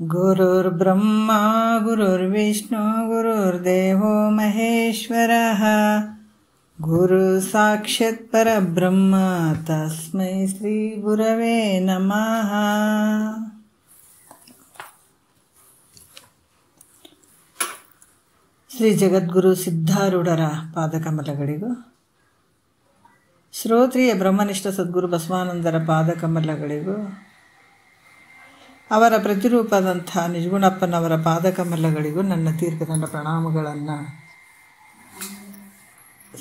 ಗುರುರ್ಬ್ರಹ್ಮ ಗುರುರ್ವಿಷ್ಣು ಗುರುರ್ದೇವೋ ಮಹೇಶ್ವರಃ ಗುರು ಸಾಕ್ಷಾತ್ ಪರಬ್ರಹ್ಮ ತಸ್ಮೈ ಶ್ರೀ ಗುರವೇ ನಮಃ. ಶ್ರೀ ಜಗದ್ಗುರು ಸಿದ್ಧಾರೂಢರ ಪಾದಕಮಲಗಳಿಗೂ, ಶ್ರೋತ್ರಿಯ ಬ್ರಹ್ಮನಿಷ್ಠ ಸದ್ಗುರು ಬಸವಾನಂದರ ಪಾದಕಮಲಗಳಿಗೂ, ಅವರ ಪ್ರತಿರೂಪದಂಥ ನಿಜಗುಣಪ್ಪನವರ ಪಾದಕಮಲಗಳಿಗೂ ನನ್ನ ತೀರ್ಕದಂಡ ಪ್ರಣಾಮಗಳನ್ನು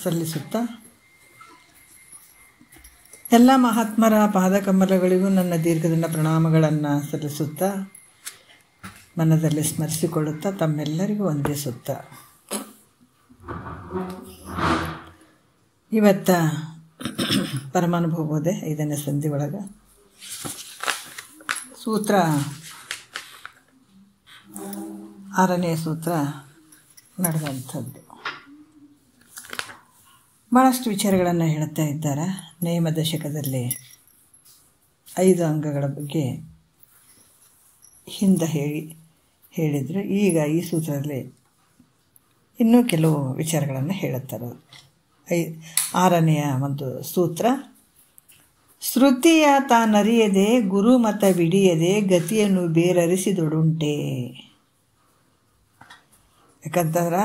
ಸಲ್ಲಿಸುತ್ತಾ, ಎಲ್ಲ ಮಹಾತ್ಮರ ಪಾದಕಮಲಗಳಿಗೂ ನನ್ನ ದೀರ್ಘದಂಡ ಪ್ರಣಾಮಗಳನ್ನು ಸಲ್ಲಿಸುತ್ತಾ, ಮನದಲ್ಲಿ ಸ್ಮರಿಸಿಕೊಳ್ಳುತ್ತಾ, ತಮ್ಮೆಲ್ಲರಿಗೂ ವಂದಿಸುತ್ತಾ, ಇವತ್ತ ಪರಮಾನುಭವಬೋಧೆ 5ನೇ ಸಂಧಿ ಒಳಗೆ ಸೂತ್ರ 6ನೇ ಸೂತ್ರ ನಡೆದಂಥದ್ದು. ಭಾಳಷ್ಟು ವಿಚಾರಗಳನ್ನು ಹೇಳ್ತಾ ಇದ್ದಾರೆ. ನೇಮ ದಶಕದಲ್ಲಿ 5 ಅಂಗಗಳ ಬಗ್ಗೆ ಹಿಂದೆ ಹೇಳಿದರು. ಈಗ ಈ ಸೂತ್ರದಲ್ಲಿ ಇನ್ನೂ ಕೆಲವು ವಿಚಾರಗಳನ್ನು ಹೇಳುತ್ತಾರೆ. 6ನೆಯ ಒಂದು ಸೂತ್ರ, ಶ್ರುತಿಯ ತಾನರಿಯದೆ ಗುರು ಮತ ಬಿಡಿಯದೆ ಗತಿಯನ್ನು ಬೇರರಿಸಿದೊಡುಂಟೆ. ಯಾಕಂತಂದ್ರೆ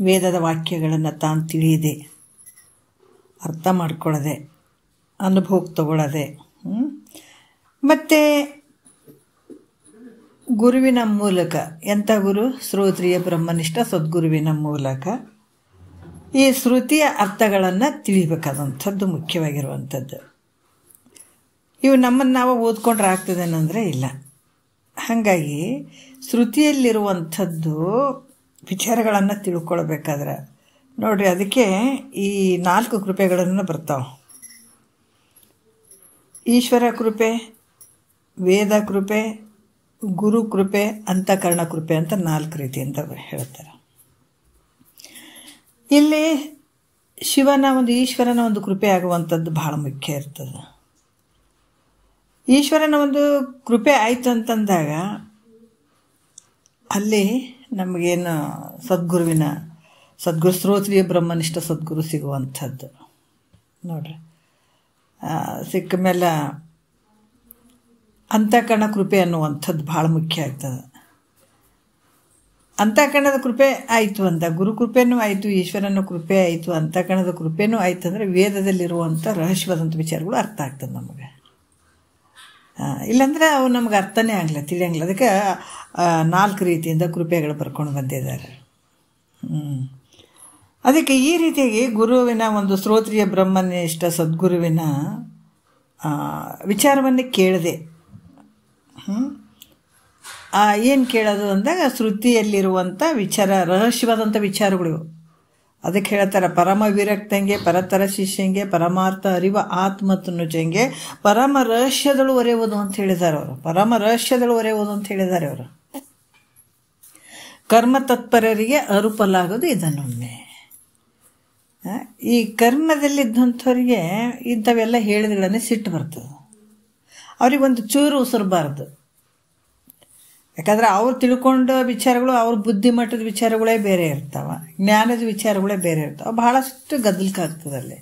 ವೇದದ ವಾಕ್ಯಗಳನ್ನು ತಾನು ತಿಳಿಯದೆ, ಅರ್ಥ ಮಾಡ್ಕೊಳ್ಳದೆ, ಅನುಭವಕ್ಕೆ ತಗೊಳ್ಳದೆ, ಮತ್ತು ಗುರುವಿನ ಮೂಲಕ, ಎಂಥ ಗುರು? ಶ್ರೋತ್ರಿಯ ಬ್ರಹ್ಮನಿಷ್ಠ ಸದ್ಗುರುವಿನ ಮೂಲಕ ಈ ಶ್ರುತಿಯ ಅರ್ಥಗಳನ್ನು ತಿಳಿಬೇಕಾದಂಥದ್ದು ಮುಖ್ಯವಾಗಿರುವಂಥದ್ದು. ಇವು ನಮ್ಮನ್ನು ನಾವು ಓದ್ಕೊಂಡ್ರೆ ಆಗ್ತದೇನಂದರೆ ಇಲ್ಲ. ಹಾಗಾಗಿ ಶ್ರುತಿಯಲ್ಲಿರುವಂಥದ್ದು ವಿಚಾರಗಳನ್ನು ತಿಳ್ಕೊಳ್ಬೇಕಾದ್ರೆ ನೋಡಿರಿ, ಅದಕ್ಕೆ ಈ 4 ಕೃಪೆಗಳನ್ನು ಬರ್ತಾವೆ. ಈಶ್ವರ ಕೃಪೆ, ವೇದ ಕೃಪೆ, ಗುರು ಕೃಪೆ, ಅಂತಃಕರಣ ಕೃಪೆ ಅಂತ 4 ರೀತಿ ಅಂತ ಹೇಳ್ತಾರೆ. ಇಲ್ಲಿ ಶಿವನ ಒಂದು ಈಶ್ವರನ ಒಂದು ಕೃಪೆ ಆಗುವಂಥದ್ದು ಭಾಳ ಮುಖ್ಯ ಇರ್ತದೆ. ಈಶ್ವರನ ಒಂದು ಕೃಪೆ ಆಯಿತು ಅಂತಂದಾಗ ಅಲ್ಲಿ ನಮಗೇನು ಸದ್ಗುರು ಶ್ರೋತ್ರಿಯ ಬ್ರಹ್ಮನಿಷ್ಠ ಸದ್ಗುರು ಸಿಗುವಂಥದ್ದು ನೋಡ್ರಿ. ಸಿಕ್ಕ ಮೇಲೆ ಅಂತಃಕರಣ ಕೃಪೆ ಅನ್ನುವಂಥದ್ದು ಭಾಳ ಮುಖ್ಯ ಆಗ್ತದೆ. ಅಂತಃಕರಣದ ಕೃಪೆ ಆಯಿತು ಅಂತ, ಗುರು ಕೃಪೆನೂ ಆಯಿತು, ಈಶ್ವರನ ಕೃಪೆ ಆಯಿತು, ಅಂತಃಕರಣದ ಕೃಪೆನೂ ಆಯಿತು ಅಂದರೆ ವೇದದಲ್ಲಿರುವಂಥ ರಹಸ್ಯವಾದಂಥ ವಿಚಾರಗಳು ಅರ್ಥ ಆಗ್ತದೆ ನಮಗೆ. ಇಲ್ಲಾಂದ್ರೆ ಅವು ನಮ್ಗೆ ಅರ್ಥನೇ ಆಗಲ್ಲ, ತಿಳಿಯಂಗಿಲ್ಲ. ಅದಕ್ಕೆ 4 ರೀತಿಯಿಂದ ಕೃಪೆಗಳು ಬರ್ಕೊಂಡು ಬಂದಿದ್ದಾರೆ. ಅದಕ್ಕೆ ಈ ರೀತಿಯಾಗಿ ಗುರುವಿನ ಒಂದು ಶ್ರೋತ್ರಿಯ ಬ್ರಹ್ಮನಿಷ್ಠ ಸದ್ಗುರುವಿನ ವಿಚಾರವನ್ನೇ ಕೇಳಿದೆ. ಏನು ಕೇಳೋದು ಅಂದಾಗ ಶ್ರುತಿಯಲ್ಲಿರುವಂಥ ವಿಚಾರ, ರಹಸ್ಯವಾದಂಥ ವಿಚಾರಗಳು. ಅದಕ್ಕೆ ಹೇಳ್ತಾರೆ, ಪರಮ ವಿರಕ್ತಂಗೆ ಪರತರ ಶಿಷ್ಯಂಗೆ ಪರಮಾರ್ಥ ಅರಿವ ಆತ್ಮತನುಜಂಗೆ ಪರಮ ರಹಸ್ಯದಳು ಒರೆಯುವುದು ಅಂತ ಹೇಳಿದ್ದಾರೆ ಅವರು. ಪರಮ ರಹಸ್ಯದಳು ಒರೆಯುವುದು ಅಂತ ಹೇಳಿದ್ದಾರೆ ಅವರು. ಕರ್ಮ ತತ್ಪರರಿಗೆ ಅರುಪಲಾಗೋದು ಇದನ್ನೊಮ್ಮೆ. ಈ ಕರ್ಮದಲ್ಲಿದ್ದಂಥವ್ರಿಗೆ ಇಂಥವೆಲ್ಲ ಹೇಳಿದ್ಗಳನ್ನೇ ಸಿಟ್ಟು ಬರ್ತದೆ. ಅವ್ರಿಗೊಂದು ಚೂರು ಉಸಿರಬಾರ್ದು. ಯಾಕಂದ್ರೆ ಅವ್ರು ತಿಳ್ಕೊಂಡ ವಿಚಾರಗಳು, ಅವ್ರ ಬುದ್ಧಿಮಟ್ಟದ ವಿಚಾರಗಳೇ ಬೇರೆ ಇರ್ತಾವೆ, ಜ್ಞಾನದ ವಿಚಾರಗಳೇ ಬೇರೆ ಇರ್ತಾವೆ, ಭಾಳಷ್ಟು ಗದ್ದಲಕ್ಕಾಗ್ತದಲ್ಲಿ.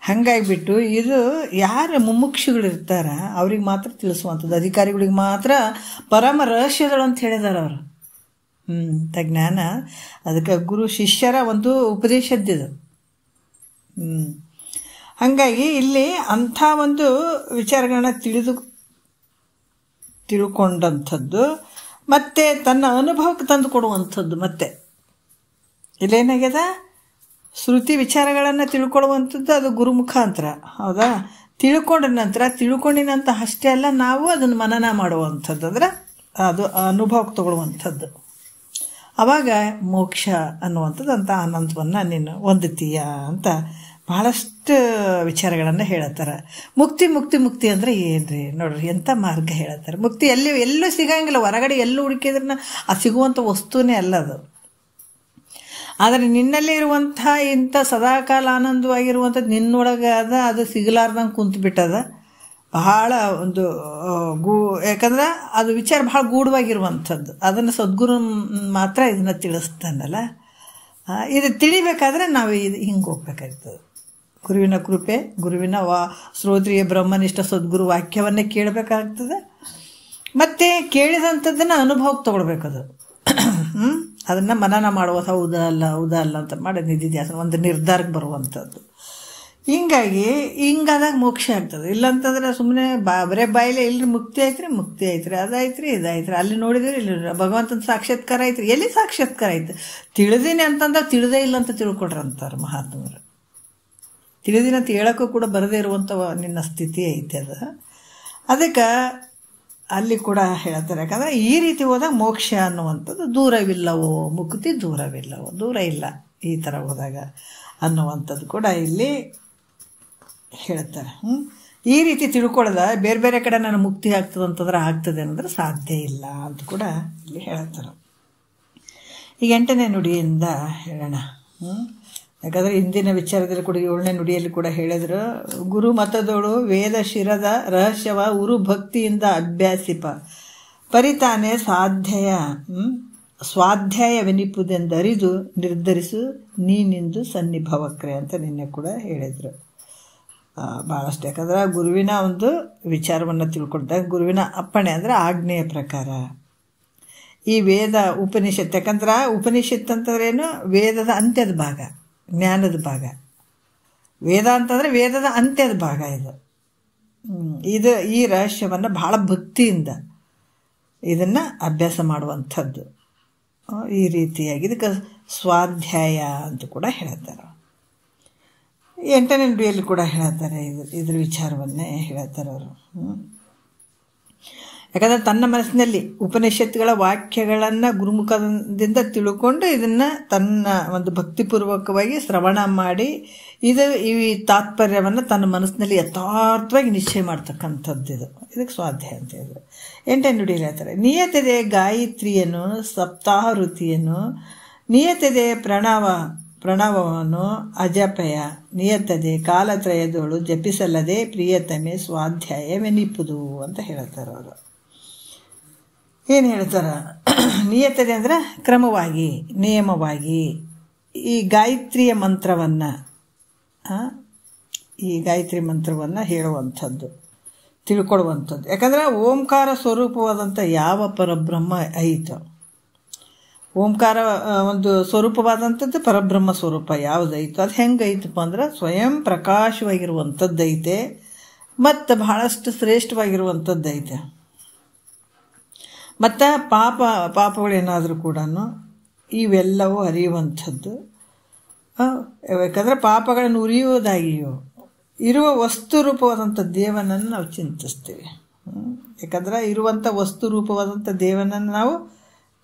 ಹಾಗಾಗಿಬಿಟ್ಟು ಇದು ಯಾರು ಮುಮುಕ್ಷುಗಳಿರ್ತಾರ ಅವ್ರಿಗೆ ಮಾತ್ರ ತಿಳಿಸುವಂಥದ್ದು, ಅಧಿಕಾರಿಗಳಿಗೆ ಮಾತ್ರ ಪರಮ ರಹಸ್ಯಗಳು ಅಂತ ಹೇಳಿದಾರೆ ಅವರು. ಜ್ಞಾನ ಅದಕ್ಕೆ ಗುರು ಶಿಷ್ಯರ ಒಂದು ಉಪದೇಶದ್ದಿದು. ಹಾಗಾಗಿ ಇಲ್ಲಿ ಅಂಥ ಒಂದು ವಿಚಾರಗಳನ್ನ ತಿಳ್ಕೊಂಡಂಥದ್ದು ಮತ್ತು ತನ್ನ ಅನುಭವಕ್ಕೆ ತಂದು ಕೊಡುವಂಥದ್ದು. ಮತ್ತು ಇಲ್ಲೇನಾಗ್ಯದ, ಶ್ರುತಿ ವಿಚಾರಗಳನ್ನು ತಿಳ್ಕೊಳ್ಳುವಂಥದ್ದು ಅದು ಗುರು ಮುಖಾಂತರ, ಹೌದಾ? ತಿಳ್ಕೊಂಡಿನಂತ ಅಷ್ಟೇ ಅಲ್ಲ, ನಾವು ಅದನ್ನು ಮನನ ಮಾಡುವಂಥದ್ದು, ಅಂದರೆ ಅದು ಅನುಭವಕ್ಕೆ ತಗೊಳ್ಳುವಂಥದ್ದು. ಆವಾಗ ಮೋಕ್ಷ ಅನ್ನುವಂಥದ್ದು ಅಂತ ಆನಂದವನ್ನು ನೀನು ಹೊಂದುತ್ತೀಯ ಅಂತ ಭಾಳಷ್ಟು ಭಾಳಷ್ಟು ವಿಚಾರಗಳನ್ನು ಹೇಳತ್ತಾರೆ. ಮುಕ್ತಿ ಮುಕ್ತಿ ಮುಕ್ತಿ ಅಂದರೆ ಏನ್ರಿ ನೋಡ್ರಿ, ಎಂಥ ಮಾರ್ಗ ಹೇಳತ್ತಾರೆ. ಮುಕ್ತಿ ಎಲ್ಲೂ ಸಿಗಂಗಿಲ್ಲ, ಹೊರಗಡೆ ಎಲ್ಲೂ ಹುಡುಕಿದ್ರನ್ನ ಅದು ಸಿಗುವಂಥ ವಸ್ತುನೇ ಅಲ್ಲ ಅದು. ಆದರೆ ನಿನ್ನಲ್ಲಿ ಇರುವಂಥ ಇಂಥ ಸದಾಕಾಲ ಆನಂದವಾಗಿರುವಂಥದ್ದು ನಿನ್ನೊಳಗೆ ಅದು ಸಿಗಲಾರ್ದಂಗೆ ಕುಂತ್ಬಿಟ್ಟದ. ಬಹಳ ಒಂದು ಯಾಕಂದ್ರೆ ಅದು ವಿಚಾರ ಭಾಳ ಗೂಢವಾಗಿರುವಂಥದ್ದು. ಅದನ್ನು ಸದ್ಗುರು ಮಾತ್ರ ಇದನ್ನು ತಿಳಿಸ್ತಾನಲ್ಲ. ಇದು ತಿಳಿಬೇಕಾದ್ರೆ ನಾವು ಹಿಂಗೆ ಹೋಗ್ಬೇಕಾಗ್ತದೆ. ಗುರುವಿನ ಕೃಪೆ, ಗುರುವಿನ ಶ್ರೋತ್ರಿಯ ಬ್ರಹ್ಮನಿಷ್ಠ ಸದ್ಗುರು ವಾಕ್ಯವನ್ನೇ ಕೇಳಬೇಕಾಗ್ತದೆ. ಮತ್ತು ಕೇಳಿದಂಥದ್ದನ್ನು ಅನುಭವಕ್ಕೆ ತೊಗೊಳ್ಬೇಕದು. ಅದನ್ನು ಮನನ ಮಾಡುವ ಹೌದಾ ಅಲ್ಲ ಅಂತ ಮಾಡಿ ನಿಧಿಧ್ಯಾಸನ ಒಂದು ನಿರ್ಧಾರಕ್ಕೆ ಬರುವಂಥದ್ದು. ಹಿಂಗಾದಾಗ ಮೋಕ್ಷ ಆಗ್ತದೆ. ಇಲ್ಲಂತಂದ್ರೆ ಸುಮ್ಮನೆ ಬರೇ ಬಾಯಿಲೆ ಇಲ್ಲರಿ ಮುಕ್ತಿ ಐತ್ರಿ ಅದಾಯ್ತ್ರಿ ಇದಾಯ್ತ್ರಿ, ಅಲ್ಲಿ ನೋಡಿದ್ರಿ ಇಲ್ಲಿ ಭಗವಂತನ ಸಾಕ್ಷಾತ್ಕಾರ ಐತ್ರಿ, ಎಲ್ಲಿ ಸಾಕ್ಷಾತ್ಕಾರ ಐತೆ? ತಿಳಿದೀನಿ ಅಂತಂದಾಗ ತಿಳಿದೇ ಇಲ್ಲ ಅಂತ ತಿಳ್ಕೊಡ್ರಿ ಅಂತಾರೆ ಮಹಾತ್ಮರು. ತಿಳಿದೀನಿ ಅಂತ ಹೇಳೋಕ್ಕೂ ಕೂಡ ಬರದೇ ಇರುವಂಥ ನಿನ್ನ ಸ್ಥಿತಿ ಐತೆ ಅದು. ಅದಕ್ಕೆ ಅಲ್ಲಿ ಕೂಡ ಹೇಳ್ತಾರೆ. ಯಾಕಂದರೆ ಈ ರೀತಿ ಹೋದಾಗ ಮೋಕ್ಷ ಅನ್ನುವಂಥದ್ದು ದೂರವಿಲ್ಲವೋ, ಮುಕ್ತಿ ದೂರವಿಲ್ಲವೋ, ದೂರ ಇಲ್ಲ ಈ ಥರ ಹೋದಾಗ ಅನ್ನುವಂಥದ್ದು ಕೂಡ ಇಲ್ಲಿ ಹೇಳ್ತಾರೆ. ಈ ರೀತಿ ತಿಳ್ಕೊಳ್ಳೋದ ಬೇರೆ ಬೇರೆ ಕಡೆ ನಾನು ಮುಕ್ತಿ ಆಗ್ತದೆ ಅಂತಂದ್ರೆ ಆಗ್ತದೆ ಅನ್ನೋದ್ರೆ ಸಾಧ್ಯ ಇಲ್ಲ ಅಂತ ಕೂಡ ಇಲ್ಲಿ ಹೇಳ್ತಾರೆ. ಈಗ 8ನೇ ನುಡಿಯಿಂದ ಹೇಳೋಣ. ಯಾಕಂದರೆ ಹಿಂದಿನ ವಿಚಾರದಲ್ಲಿ ಕೂಡ 7ನೇ ನುಡಿಯಲ್ಲಿ ಕೂಡ ಹೇಳಿದ್ರು, ಗುರು ಮತದೋಳು ವೇದ ಶಿರದ ರಹಸ್ಯವ ಉರು ಭಕ್ತಿಯಿಂದ ಅಭ್ಯಾಸಿಪ ಪರಿತಾನೆ ಸ್ವಾಧ್ಯಾಯವೆನಿಪುದೆಂದರಿದು ನಿರ್ಧರಿಸು ನೀನಿಂದು ಸನ್ನಿಭವಕ್ರೆ ಅಂತ ನಿನ್ನೆ ಕೂಡ ಹೇಳಿದರು. ಭಾಳಷ್ಟು. ಯಾಕಂದ್ರೆ ಗುರುವಿನ ಒಂದು ವಿಚಾರವನ್ನು ತಿಳ್ಕೊಳ್ದಾಗ ಗುರುವಿನ ಅಪ್ಪಣೆ ಅಂದರೆ ಆಜ್ಞೆಯ ಪ್ರಕಾರ ಈ ವೇದ ಉಪನಿಷತ್, ಯಾಕಂದ್ರೆ ಉಪನಿಷತ್ ಅಂತಂದ್ರೇನು ವೇದದ ಅಂತ್ಯದ ಭಾಗ, ಜ್ಞಾನದ ಭಾಗ. ವೇದ ಅಂತಂದರೆ ವೇದದ ಅಂತ್ಯದ ಭಾಗ ಇದು ಈ ರಹಸ್ಯವನ್ನು ಭಾಳ ಭಕ್ತಿಯಿಂದ ಇದನ್ನು ಅಭ್ಯಾಸ ಮಾಡುವಂಥದ್ದು. ಈ ರೀತಿಯಾಗಿ ಇದಕ್ಕೆ ಸ್ವಾಧ್ಯಾಯ ಅಂತ ಕೂಡ ಹೇಳ್ತಾರೆ. 8ನೇ ನುಡಿಯಲ್ಲಿ ಕೂಡ ಹೇಳ್ತಾರೆ ಇದ್ರ ವಿಚಾರವನ್ನೇ ಹೇಳ್ತಾರೆ ಅವರು. ಯಾಕಂದರೆ ತನ್ನ ಮನಸ್ಸಿನಲ್ಲಿ ಉಪನಿಷತ್ತುಗಳ ವಾಕ್ಯಗಳನ್ನು ಗುರುಮುಖದಿಂದ ತಿಳ್ಕೊಂಡು ಇದನ್ನು ತನ್ನ ಒಂದು ಭಕ್ತಿಪೂರ್ವಕವಾಗಿ ಶ್ರವಣ ಮಾಡಿ ಈ ತಾತ್ಪರ್ಯವನ್ನು ತನ್ನ ಮನಸ್ಸಿನಲ್ಲಿ ಯಥಾರ್ಥವಾಗಿ ನಿಶ್ಚಯ ಮಾಡ್ತಕ್ಕಂಥದ್ದು ಇದಕ್ಕೆ ಸ್ವಾಧ್ಯಾಯ ಅಂತ ಹೇಳಿದ್ರು. 8ನೇ ನುಡಿಯಲ್ಲಿ ಹೇಳ್ತಾರೆ, ನಿಯತದೆ ಗಾಯತ್ರಿಯನ್ನು ಸಪ್ತಾಹ ಋತಿಯನ್ನು ನಿಯತದೆ ಪ್ರಣವವನ್ನು ಅಜಪಯ ನಿಯತದೆ ಕಾಲತ್ರಯದೋಳು ಜಪಿಸಲ್ಲದೆ ಪ್ರಿಯತಮೆ ಸ್ವಾಧ್ಯಾಯವೆನಿಪುದು ಅಂತ ಹೇಳ್ತಾರೆ ಅವರು. ಏನು ಹೇಳ್ತಾರೆ? ನಿಯತದೆ ಅಂದರೆ ಕ್ರಮವಾಗಿ, ನಿಯಮವಾಗಿ ಈ ಗಾಯತ್ರಿ ಮಂತ್ರವನ್ನು ಹೇಳುವಂಥದ್ದು, ತಿಳ್ಕೊಳ್ಳುವಂಥದ್ದು. ಯಾಕಂದರೆ ಓಂಕಾರ ಸ್ವರೂಪವಾದಂಥ ಯಾವ ಪರಬ್ರಹ್ಮ ಐತೋ, ಓಂಕಾರ ಒಂದು ಸ್ವರೂಪವಾದಂಥದ್ದು ಪರಬ್ರಹ್ಮ ಸ್ವರೂಪ ಯಾವುದೈತೋ ಅದು ಹೆಂಗೈತಪ್ಪ ಅಂದ್ರೆ ಸ್ವಯಂ ಪ್ರಕಾಶವಾಗಿರುವಂಥದ್ದು ಐತೆ ಮತ್ತು ಬಹಳಷ್ಟು ಶ್ರೇಷ್ಠವಾಗಿರುವಂಥದ್ದು ಐತೆ. ಮತ್ತು ಪಾಪಗಳೇನಾದರೂ ಕೂಡ ಇವೆಲ್ಲವೂ ಅರಿಯುವಂಥದ್ದು. ಯಾಕಂದರೆ ಪಾಪಗಳನ್ನು ಉರಿಯುವುದಾಗಿಯೋ ಇರುವ ವಸ್ತು ರೂಪವಾದಂಥ ದೇವನನ್ನು ನಾವು ಚಿಂತಿಸ್ತೀವಿ. ಯಾಕಂದರೆ ಇರುವಂಥ ವಸ್ತು ರೂಪವಾದಂಥ ದೇವನನ್ನು ನಾವು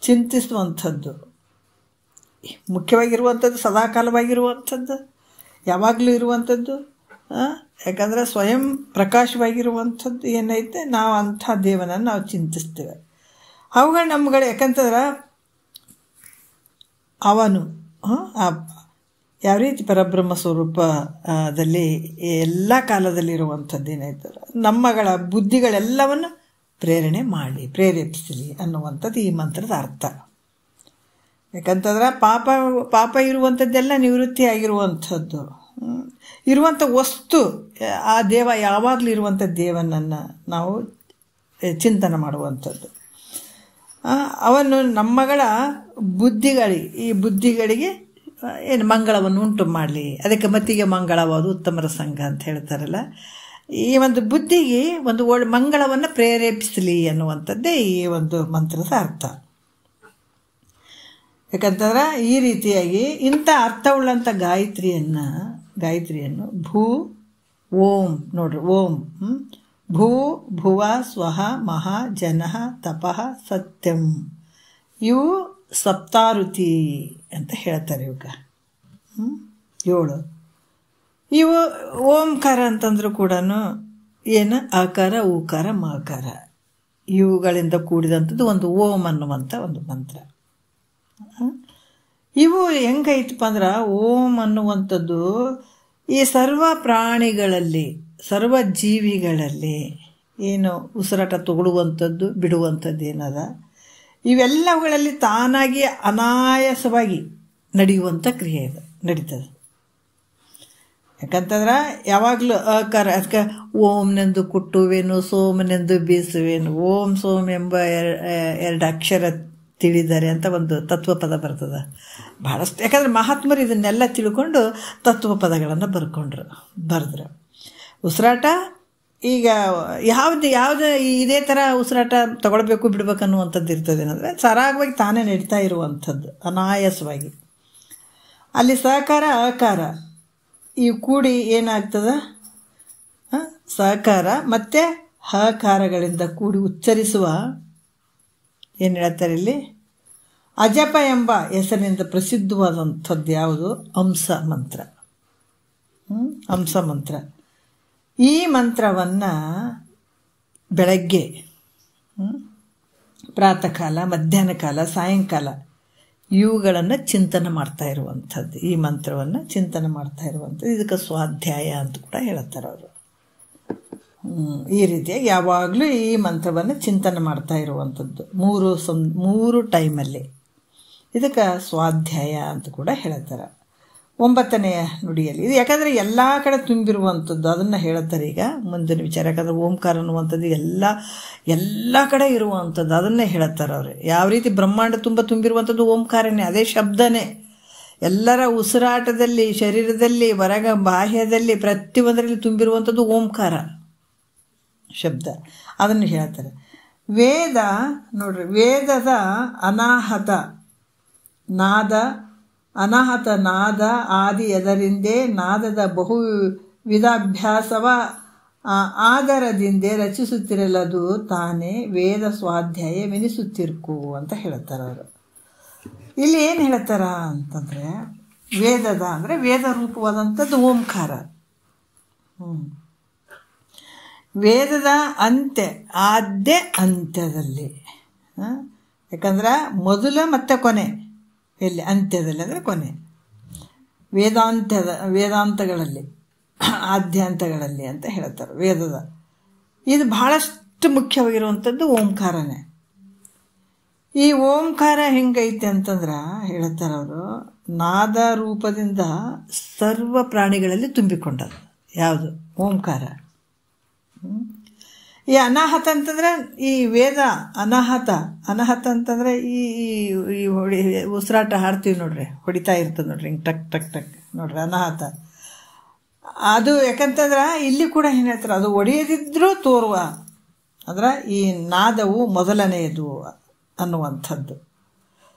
ಚಿಂತಿಸುವಂಥದ್ದು ಮುಖ್ಯವಾಗಿರುವಂಥದ್ದು, ಸದಾಕಾಲವಾಗಿರುವಂಥದ್ದು, ಯಾವಾಗಲೂ ಇರುವಂಥದ್ದು. ಯಾಕಂದರೆ ಸ್ವಯಂ ಪ್ರಕಾಶವಾಗಿರುವಂಥದ್ದು ಏನೈತೆ ನಾವು ಅಂಥ ದೇವನನ್ನು ನಾವು ಚಿಂತಿಸ್ತೇವೆ. ಅವುಗಳು ನಮ್ಗಳು ಯಾಕಂತಂದ್ರೆ ಅವನು ಯಾವ ರೀತಿ ಪರಬ್ರಹ್ಮ ಸ್ವರೂಪದಲ್ಲಿ ಎಲ್ಲ ಕಾಲದಲ್ಲಿರುವಂಥದ್ದು ಏನಾಯ್ತದೆ ನಮ್ಮಗಳ ಬುದ್ಧಿಗಳೆಲ್ಲವನ್ನು ಪ್ರೇರೇಪಿಸಲಿ ಅನ್ನುವಂಥದ್ದು ಈ ಮಂತ್ರದ ಅರ್ಥ. ಯಾಕಂತಂದ್ರೆ ಪಾಪ ಇರುವಂಥದ್ದೆಲ್ಲ ನಿವೃತ್ತಿ ಆಗಿರುವಂಥದ್ದು, ಇರುವಂಥ ವಸ್ತು ಆ ದೇವ ಯಾವಾಗಲೂ ಇರುವಂಥ ದೇವನನ್ನು ನಾವು ಚಿಂತನೆ ಮಾಡುವಂಥದ್ದು. ಅವನು ನಮ್ಮಗಳ ಬುದ್ಧಿಗಳಿಗೆ ಏನು ಮಂಗಳವನ್ನು ಉಂಟು ಮಾಡಲಿ, ಅದಕ್ಕೆ ಮತ್ತಿಗೆ ಮಂಗಳವಾದ ಉತ್ತಮರ ಸಂಘ ಅಂತ ಹೇಳ್ತಾರಲ್ಲ, ಈ ಒಂದು ಬುದ್ಧಿಗೆ ಒಂದು ಮಂಗಳವನ್ನು ಪ್ರೇರೇಪಿಸಲಿ ಅನ್ನುವಂಥದ್ದೇ ಈ ಒಂದು ಮಂತ್ರದ ಅರ್ಥ. ಯಾಕಂತಂದ್ರೆ ಈ ರೀತಿಯಾಗಿ ಇಂಥ ಅರ್ಥವುಳ್ಳಂಥ ಗಾಯತ್ರಿಯನ್ನು ಭೂ ಓಂ ನೋಡ್ರಿ, ಓಂ ಭೂ ಭುವ ಸ್ವಹ ಮಹಾ ಜನಃ ತಪಃ ಸತ್ಯಂ ಇವು ಸಪ್ತಾರುತಿ ಅಂತ ಹೇಳ್ತಾರೆ. ಇವಕ್ಕೆ 7 ಇವು ಓಂಕಾರ ಅಂತಂದ್ರೂ ಕೂಡ ಏನು ಆಕಾರ ಊಕಾರ ಮಕಾರ ಇವುಗಳಿಂದ ಕೂಡಿದಂಥದ್ದು ಒಂದು ಓಂ ಅನ್ನುವಂಥ ಒಂದು ಮಂತ್ರ. ಇವು ಹೆಂಗೈತಪ್ಪ ಅಂದ್ರೆ ಓಂ ಅನ್ನುವಂಥದ್ದು ಈ ಸರ್ವ ಪ್ರಾಣಿಗಳಲ್ಲಿ ಸರ್ವ ಜೀವಿಗಳಲ್ಲಿ ಏನು ಉಸಿರಾಟ ತಗೊಳ್ಳುವಂಥದ್ದು ಬಿಡುವಂಥದ್ದು ಏನದ ಇವೆಲ್ಲವುಗಳಲ್ಲಿ ತಾನಾಗಿ ಅನಾಯಾಸವಾಗಿ ನಡೆಯುವಂಥ ಕ್ರಿಯೆ ಇದು ನಡೀತದೆ. ಯಾಕಂತಂದ್ರೆ ಯಾವಾಗಲೂ ಅಕಾರ ಅದಕ್ಕೆ ಓಂನೆಂದು ಕುಟ್ಟುವೇನು ಸೋಮನೆಂದು ಬೀಸುವೇನು ಓಂ ಸೋಮ್ ಎಂಬ ಎರಡು ಅಕ್ಷರ ತಿಳಿದರೆ ಅಂತ ಒಂದು ತತ್ವಪದ ಬರ್ತದೆ ಭಾಳಷ್ಟು. ಯಾಕಂದರೆ ಮಹಾತ್ಮರು ಇದನ್ನೆಲ್ಲ ತಿಳ್ಕೊಂಡು ತತ್ವಪದಗಳನ್ನು ಬರೆದ್ರು. ಉಸಿರಾಟ ಈಗ ಯಾವುದು ಇದೇ ಥರ ಉಸಿರಾಟ ತಗೊಳ್ಬೇಕು ಬಿಡ್ಬೇಕು ಅನ್ನುವಂಥದ್ದು ಇರ್ತದೆ ಏನಂದರೆ ಸರಾಗವಾಗಿ ತಾನೇ ನಡೀತಾ ಇರುವಂಥದ್ದು ಅನಾಯಾಸವಾಗಿ. ಅಲ್ಲಿ ಸಹಕಾರ ಆಕಾರ ಇವು ಕೂಡಿ ಏನಾಗ್ತದೆ ಸಹಕಾರ ಮತ್ತು ಹಕಾರಗಳಿಂದ ಕೂಡಿ ಉಚ್ಚರಿಸುವ ಏನು ಹೇಳ್ತಾರೆ ಇಲ್ಲಿ ಅಜಪ ಎಂಬ ಹೆಸರಿನಿಂದ ಪ್ರಸಿದ್ಧವಾದಂಥದ್ದು ಯಾವುದು ಹಂಸ ಮಂತ್ರ. ಹಂಸ ಮಂತ್ರ ಈ ಮಂತ್ರವನ್ನು ಬೆಳಗ್ಗೆ ಪ್ರಾತಃ ಕಾಲ ಮಧ್ಯಾಹ್ನ ಕಾಲ ಸಾಯಂಕಾಲ ಇವುಗಳನ್ನು ಚಿಂತನೆ ಮಾಡ್ತಾ ಇರುವಂಥದ್ದು. ಈ ಮಂತ್ರವನ್ನು ಚಿಂತನೆ ಮಾಡ್ತಾ ಇರುವಂಥದ್ದು ಇದಕ್ಕೆ ಸ್ವಾಧ್ಯಾಯ ಅಂತ ಕೂಡ ಹೇಳ್ತಾರೆ ಅವರು. ಈ ರೀತಿಯಾಗಿ ಯಾವಾಗಲೂ ಈ ಮಂತ್ರವನ್ನು ಚಿಂತನೆ ಮಾಡ್ತಾ ಇರುವಂಥದ್ದು ಮೂರು ಟೈಮಲ್ಲಿ ಇದಕ್ಕೆ ಸ್ವಾಧ್ಯಾಯ ಅಂತ ಕೂಡ ಹೇಳ್ತಾರೆ. 9ನೆಯ ನುಡಿಯಲ್ಲಿ ಇದು ಯಾಕಂದರೆ ಎಲ್ಲ ಕಡೆ ತುಂಬಿರುವಂಥದ್ದು ಅದನ್ನು ಹೇಳ್ತಾರೆ. ಈಗ ಮುಂದಿನ ವಿಚಾರ ಯಾಕಂದರೆ ಓಂಕಾರ ಅನ್ನುವಂಥದ್ದು ಎಲ್ಲ ಕಡೆ ಇರುವಂಥದ್ದು ಅದನ್ನೇ ಹೇಳ್ತಾರೆ ಅವರು. ಯಾವ ರೀತಿ ಬ್ರಹ್ಮಾಂಡ ತುಂಬಿರುವಂಥದ್ದು ಓಂಕಾರನೇ, ಅದೇ ಶಬ್ದನೇ. ಎಲ್ಲರ ಉಸಿರಾಟದಲ್ಲಿ ಶರೀರದಲ್ಲಿ ಹೊರಗ ಬಾಹ್ಯದಲ್ಲಿ ಪ್ರತಿಯೊಂದರಲ್ಲಿ ತುಂಬಿರುವಂಥದ್ದು ಓಂಕಾರ ಶಬ್ದ ಅದನ್ನು ಹೇಳ್ತಾರೆ. ವೇದ ನೋಡ್ರಿ, ವೇದದ ಅನಾಹತ ನಾದ ಅನಾಹತ ನಾದ ಆದಿ ಎದರಿಂದೇ ನಾದದ ಬಹು ವಿಧಾಭ್ಯಾಸವ ಆಧಾರದಿಂದೇ ರಚಿಸುತ್ತಿರಲದು ತಾನೇ ವೇದ ಸ್ವಾಧ್ಯಾಯವೆನಿಸುತ್ತಿರ್ಕು ಅಂತ ಹೇಳ್ತಾರೆ ಅವರು. ಇಲ್ಲಿ ಏನು ಹೇಳ್ತಾರ ಅಂತಂದರೆ ವೇದದ ಅಂದರೆ ವೇದ ರೂಪವಾದಂಥದ್ದು ಓಂಕಾರ. ವೇದದ ಅಂತ್ಯ ಆದ್ಯ ಅಂತ್ಯದಲ್ಲಿ, ಯಾಕಂದ್ರೆ ಮೊದಲ ಮತ್ತು ಕೊನೆ ಎಲ್ಲಿ ಅಂತ್ಯದಲ್ಲಿ ಅಂದರೆ ಕೊನೆ, ವೇದಾಂತಗಳಲ್ಲಿ ಆದ್ಯಾಂತಗಳಲ್ಲಿ ಅಂತ ಹೇಳ್ತಾರೆ ವೇದದ. ಇದು ಬಹಳಷ್ಟು ಮುಖ್ಯವಾಗಿರುವಂಥದ್ದು ಓಂಕಾರನೇ. ಈ ಓಂಕಾರ ಹೆಂಗೈತೆ ಅಂತಂದ್ರೆ ಹೇಳ್ತಾರೆ ಅವರು, ನಾದ ರೂಪದಿಂದ ಸರ್ವ ಪ್ರಾಣಿಗಳಲ್ಲಿ ತುಂಬಿಕೊಂಡದು ಯಾವುದು ಓಂಕಾರ. ಈ ಅನಾಹತ ಅಂತಂದ್ರೆ ಈ ವೇದ ಅನಾಹತ ಅಂತಂದ್ರೆ ಈ ಉಸಿರಾಟ ಹಾಡ್ತೀವಿ ನೋಡ್ರಿ, ಹೊಡಿತಾ ಇರ್ತದೆ ನೋಡ್ರಿ ಹಿಂಗೆ ಟಕ್ ಟಕ್ ಟಕ್ ನೋಡ್ರಿ ಅನಾಹತ. ಅದು ಯಾಕಂತಂದ್ರೆ ಇಲ್ಲಿ ಕೂಡ ಏನು ಹೇಳ್ತಾರೆ, ಅದು ಒಡೆಯದಿದ್ರೂ ತೋರುವ ಅಂದ್ರೆ ಈ ನಾದವು ಮೊದಲನೆಯದು ಅನ್ನುವಂಥದ್ದು.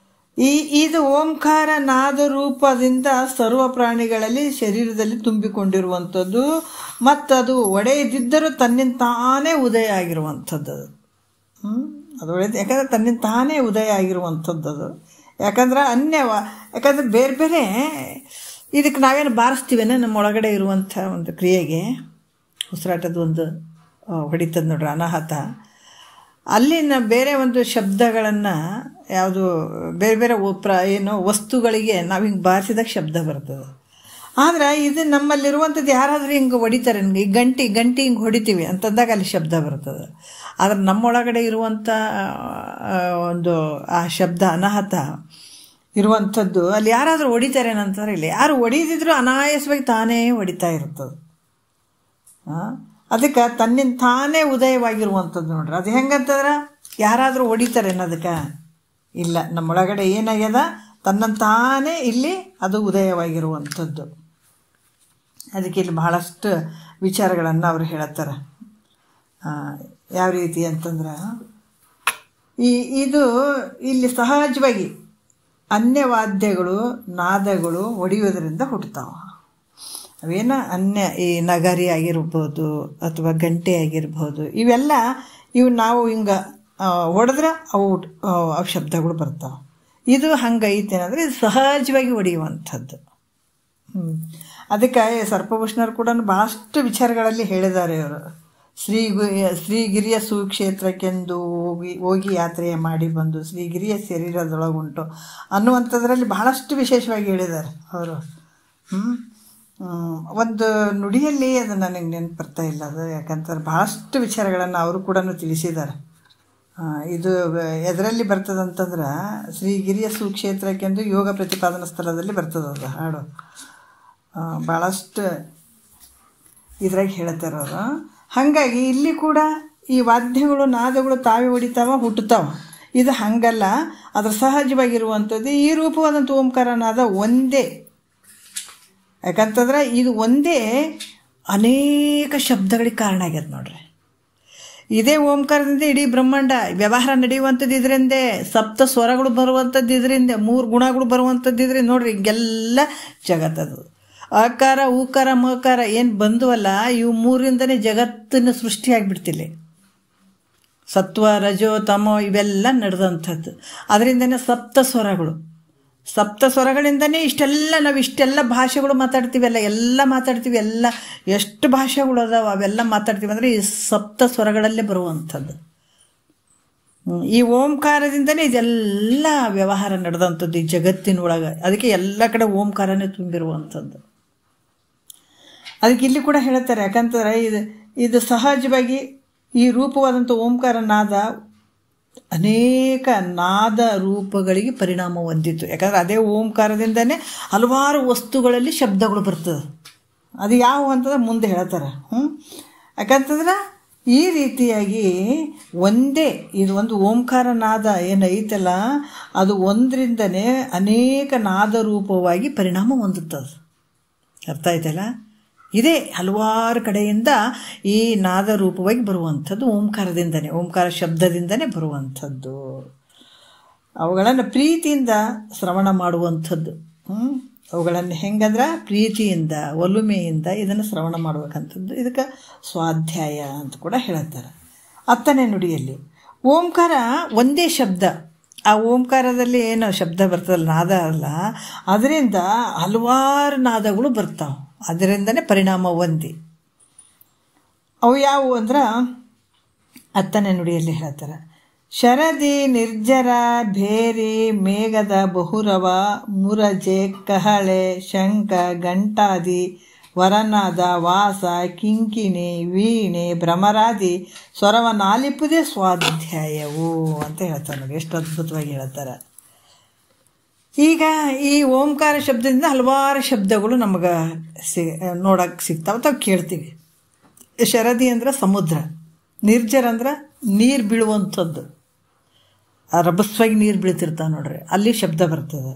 ಇದು ಓಂಕಾರ ನಾದ ರೂಪದಿಂದ ಸರ್ವ ಪ್ರಾಣಿಗಳಲ್ಲಿ ಶರೀರದಲ್ಲಿ ತುಂಬಿಕೊಂಡಿರುವಂಥದ್ದು ಮತ್ತು ಅದು ಒಡೆಯದಿದ್ದರೂ ತನ್ನಿಂದ ತಾನೇ ಉದಯ ಆಗಿರುವಂಥದ್ದು. ಅದು ಒಡೆದ ಯಾಕಂದರೆ ತನ್ನಿಂದ ತಾನೇ ಉದಯ ಆಗಿರುವಂಥದ್ದು ಅದು. ಯಾಕಂದ್ರೆ ಯಾಕಂದರೆ ಬೇರೆ ಬೇರೆ ಇದಕ್ಕೆ ನಾವೇನು ಬಾರಿಸ್ತೀವೇನೆ ನಮ್ಮ ಒಳಗಡೆ ಇರುವಂಥ ಒಂದು ಕ್ರಿಯೆಗೆ ಉಸಿರಾಟದ ಒಂದು ಹೊಡಿತದ ನೋಡ್ರಿ ಅನಾಹತ. ಅಲ್ಲಿನ ಬೇರೆ ಒಂದು ಶಬ್ದಗಳನ್ನು ಯಾವುದು ಬೇರೆ ಬೇರೆ ಏನು ವಸ್ತುಗಳಿಗೆ ನಾವು ಹಿಂಗೆ ಬಾರಿಸಿದಾಗ ಶಬ್ದ ಬರ್ತದೆ. ಆದರೆ ಇದು ನಮ್ಮಲ್ಲಿರುವಂಥದ್ದು ಯಾರಾದರೂ ಹಿಂಗೆ ಹೊಡಿತಾರೆ, ಈ ಗಂಟಿ ಹಿಂಗೆ ಹೊಡಿತೀವಿ ಅಂತಂದಾಗ ಅಲ್ಲಿ ಶಬ್ದ ಬರ್ತದೆ. ಆದರೆ ನಮ್ಮೊಳಗಡೆ ಇರುವಂಥ ಒಂದು ಆ ಶಬ್ದ ಅನಾಹತ ಇರುವಂಥದ್ದು ಅಲ್ಲಿ ಯಾರಾದರೂ ಹೊಡಿತಾರೆ ಏನಂತಾರೆ, ಇಲ್ಲಿ ಯಾರು ಹೊಡಿದಿದ್ರು ಅನಾಯಾಸವಾಗಿ ತಾನೇ ಹೊಡಿತಾ ಇರ್ತದೆ. ಅದಕ್ಕೆ ತನ್ನಿಂದ ತಾನೇ ಉದಯವಾಗಿರುವಂಥದ್ದು ನೋಡ್ರಿ. ಅದು ಹೆಂಗಂತಂದ್ರೆ ಯಾರಾದರೂ ಹೊಡಿತಾರೆ ಅನ್ನೋದಕ್ಕೆ ಇಲ್ಲ, ನಮ್ಮೊಳಗಡೆ ಏನಾಗ್ಯದ ತನ್ನಂತ ತಾನೇ ಇಲ್ಲಿ ಅದು ಉದಯವಾಗಿರುವಂಥದ್ದು. ಅದಕ್ಕೆ ಇಲ್ಲಿ ಬಹಳಷ್ಟು ವಿಚಾರಗಳನ್ನು ಅವರು ಹೇಳ್ತಾರೆ. ಯಾವ ರೀತಿ ಅಂತಂದ್ರೆ ಇದು ಇಲ್ಲಿ ಸಹಜವಾಗಿ ಅನ್ಯವಾದ್ಯಗಳು ನಾದಗಳು ಹೊಡೆಯೋದ್ರಿಂದ ಹುಟ್ಟುತ್ತಾವೆ. ಅವೇನ ಈ ನಗಾರಿ ಆಗಿರ್ಬೋದು ಅಥವಾ ಗಂಟೆ ಆಗಿರ್ಬೋದು, ಇವು ನಾವು ಹಿಂಗೆ ಹೊಡೆದ್ರೆ ಅವು ಶಬ್ದಗಳು ಬರ್ತಾವೆ. ಇದು ಹಂಗೈತೇನಂದರೆ ಇದು ಸಹಜವಾಗಿ ಹೊಡೆಯುವಂಥದ್ದು. ಅದಕ್ಕೆ ಸರ್ಪಭೂಷಣರು ಕೂಡ ಭಾಳಷ್ಟು ವಿಚಾರಗಳಲ್ಲಿ ಹೇಳಿದ್ದಾರೆ ಇವರು. ಶ್ರೀಗಿರಿಯ ಸುಕ್ಷೇತ್ರಕ್ಕೆಂದು ಹೋಗಿ ಯಾತ್ರೆಯ ಮಾಡಿ ಬಂದು ಶ್ರೀಗಿರಿಯ ಶರೀರದೊಳಗುಂಟು ಅನ್ನುವಂಥದ್ರಲ್ಲಿ ಬಹಳಷ್ಟು ವಿಶೇಷವಾಗಿ ಹೇಳಿದ್ದಾರೆ ಅವರು. ಒಂದು ನುಡಿಯಲ್ಲಿ ಅದು ನನಗೆ ನೆನಪು ಬರ್ತಾ ಇಲ್ಲ, ಅದು ಯಾಕಂತಾರೆ ಭಾಳಷ್ಟು ವಿಚಾರಗಳನ್ನು ಅವರು ಕೂಡ ತಿಳಿಸಿದ್ದಾರೆ. ಇದು ಎದರಲ್ಲಿ ಬರ್ತದಂತಂದ್ರೆ ಶ್ರೀಗಿರಿಯ ಸುಕ್ಷೇತ್ರಕ್ಕೆಂದು ಯೋಗ ಪ್ರತಿಪಾದನಾ ಸ್ಥಳದಲ್ಲಿ ಬರ್ತದದು ಹಾಡು. ಭಾಳಷ್ಟು ಇದ್ರಾಗ ಹೇಳ್ತಾರೆ ಅವರು. ಹಾಗಾಗಿ ಇಲ್ಲಿ ಕೂಡ ಈ ವಾದ್ಯಗಳು ನಾದಗಳು ತಾವೇ ಹೊಡಿತಾವ ಹುಟ್ಟುತ್ತಾವ. ಇದು ಹಾಗಲ್ಲ, ಅದ್ರ ಸಹಜವಾಗಿರುವಂಥದ್ದು. ಈ ರೂಪವಾದಂಥ ಓಂಕಾರ ನಾದ ಒಂದೇ, ಯಾಕಂತಂದ್ರೆ ಇದು ಒಂದೇ ಅನೇಕ ಶಬ್ದಗಳಿಗೆ ಕಾರಣ ಆಗ್ಯದ ನೋಡ್ರಿ. ಇದೇ ಓಂಕಾರದಿಂದ ಇಡೀ ಬ್ರಹ್ಮಾಂಡ ವ್ಯವಹಾರ ನಡೆಯುವಂಥದ್ದು ಇದರಿಂದೇ, ಸಪ್ತ ಸ್ವರಗಳು ಬರುವಂಥದ್ದು ಇದರಿಂದ, 3 ಗುಣಗಳು ಬರುವಂಥದ್ದು ಇದರಿಂದ ನೋಡ್ರಿ. ಹಿಂಗೆಲ್ಲ ಜಗತ್ತದು ಅಕಾರ ಉಕಾರ ಮಕಾರ ಏನು ಬಂದುವಲ್ಲ, ಇವು 3ರಿಂದನೇ ಜಗತ್ತಿನ ಸೃಷ್ಟಿಯಾಗಿಬಿಡ್ತಿಲ್ಲ. ಸತ್ವ ರಜೋ ತಮೋ ಇವೆಲ್ಲ ನಡೆದಂಥದ್ದು. ಅದರಿಂದನೇ ಸಪ್ತ ಸ್ವರಗಳು, ಸಪ್ತ ಸ್ವರಗಳಿಂದನೇ ಇಷ್ಟೆಲ್ಲ ಭಾಷೆಗಳು ಮಾತಾಡ್ತೀವಲ್ಲ, ಎಲ್ಲ ಮಾತಾಡ್ತೀವಿ, ಎಲ್ಲ ಎಷ್ಟು ಭಾಷೆಗಳು ಅದಾವ ಅವೆಲ್ಲ ಮಾತಾಡ್ತೀವಿ ಅಂದರೆ ಈ ಸಪ್ತ ಸ್ವರಗಳಲ್ಲೇ ಬರುವಂಥದ್ದು. ಈ ಓಂಕಾರದಿಂದನೇ ಇದೆಲ್ಲ ವ್ಯವಹಾರ ನಡೆದಂಥದ್ದು ಈ ಜಗತ್ತಿನೊಳಗೆ. ಅದಕ್ಕೆ ಎಲ್ಲ ಕಡೆ ಓಂಕಾರನೇ ತುಂಬಿರುವಂಥದ್ದು. ಅದಕ್ಕೆ ಇಲ್ಲಿ ಕೂಡ ಹೇಳ್ತಾರೆ, ಯಾಕಂತಂದರೆ ಇದು ಸಹಜವಾಗಿ ಈ ರೂಪವಾದಂಥ ಓಂಕಾರ ನಾದ ಅನೇಕ ನಾದ ರೂಪಗಳಿಗೆ ಪರಿಣಾಮ ಹೊಂದಿತ್ತು. ಯಾಕಂದರೆ ಅದೇ ಓಂಕಾರದಿಂದನೇ ಹಲವಾರು ವಸ್ತುಗಳಲ್ಲಿ ಶಬ್ದಗಳು ಬರ್ತದೆ. ಅದು ಯಾವ ಅಂತಂದ್ರೆ ಮುಂದೆ ಹೇಳ್ತಾರೆ. ಯಾಕಂತಂದ್ರೆ ಈ ರೀತಿಯಾಗಿ ಒಂದೇ ಇದು ಒಂದು ಓಂಕಾರ ನಾದ ಏನೈತಲ್ಲ, ಅದು ಒಂದರಿಂದನೇ ಅನೇಕ ನಾದ ರೂಪವಾಗಿ ಪರಿಣಾಮ ಹೊಂದುತ್ತದೆ. ಅರ್ಥ ಆಯ್ತಲ್ಲ? ಇದೇ ಹಲವಾರು ಕಡೆಯಿಂದ ಈ ನಾದ ರೂಪವಾಗಿ ಬರುವಂಥದ್ದು ಓಂಕಾರದಿಂದನೇ, ಓಂಕಾರ ಶಬ್ದದಿಂದನೇ ಬರುವಂಥದ್ದು. ಅವುಗಳನ್ನು ಪ್ರೀತಿಯಿಂದ ಶ್ರವಣ ಮಾಡುವಂಥದ್ದು. ಅವುಗಳನ್ನು ಹೆಂಗಂದ್ರೆ ಪ್ರೀತಿಯಿಂದ ಒಲುಮೆಯಿಂದ ಇದನ್ನು ಶ್ರವಣ ಮಾಡಬೇಕಂಥದ್ದು. ಇದಕ್ಕೆ ಸ್ವಾಧ್ಯಾಯ ಅಂತ ಕೂಡ ಹೇಳ್ತಾರೆ. 10ನೇ ನುಡಿಯಲ್ಲಿ ಓಂಕಾರ ಒಂದೇ ಶಬ್ದ. ಆ ಓಂಕಾರದಲ್ಲಿ ಏನು ಶಬ್ದ ಬರ್ತದಲ್ಲ, ನಾದ ಅಲ್ಲ, ಅದರಿಂದ ಹಲವಾರು ನಾದಗಳು ಬರ್ತಾವೆ. ಅದರಿಂದನೇ ಪರಿಣಾಮ ಹೊಂದಿ. ಅವು ಯಾವುವು ಅಂದ್ರೆ 10ನೇ ನುಡಿಯಲ್ಲಿ ಹೇಳ್ತಾರೆ. ಶರದಿ ನಿರ್ಜರ ಭೇರಿ ಮೇಘದ ಬಹುರವ ಮುರಜೆ ಕಹಳೆ ಶಂಖ ಘಂಟಾದಿ ವರನಾದ ವಾಸ ಕಿಂಕಿಣಿ ವೀಣೆ ಭ್ರಮರಾದಿ ಸ್ವರವನ್ನಾಲಿಪುದೇ ಸ್ವಾಧ್ಯಾಯವು ಅಂತ ಹೇಳ್ತಾರೆ. ನೋಡಿ ಎಷ್ಟು ಅದ್ಭುತವಾಗಿ ಹೇಳ್ತಾರೆ. ಈಗ ಈ ಓಂಕಾರ ಶಬ್ದದಿಂದ ಹಲವಾರು ಶಬ್ದಗಳು ನಮಗೆ ನೋಡೋಕ್ಕೆ ಸಿಗ್ತಾವೆ, ತಾವು ಕೇಳ್ತೀವಿ. ಶರದಿ ಅಂದ್ರೆ ಸಮುದ್ರ, ನಿರ್ಜರ ಅಂದ್ರೆ ನೀರು ಬೀಳುವಂಥದ್ದು, ರಭಸವಾಗಿ ನೀರು ಬೀಳ್ತಿರ್ತಾವೆ ನೋಡ್ರಿ, ಅಲ್ಲಿ ಶಬ್ದ ಬರ್ತದೆ.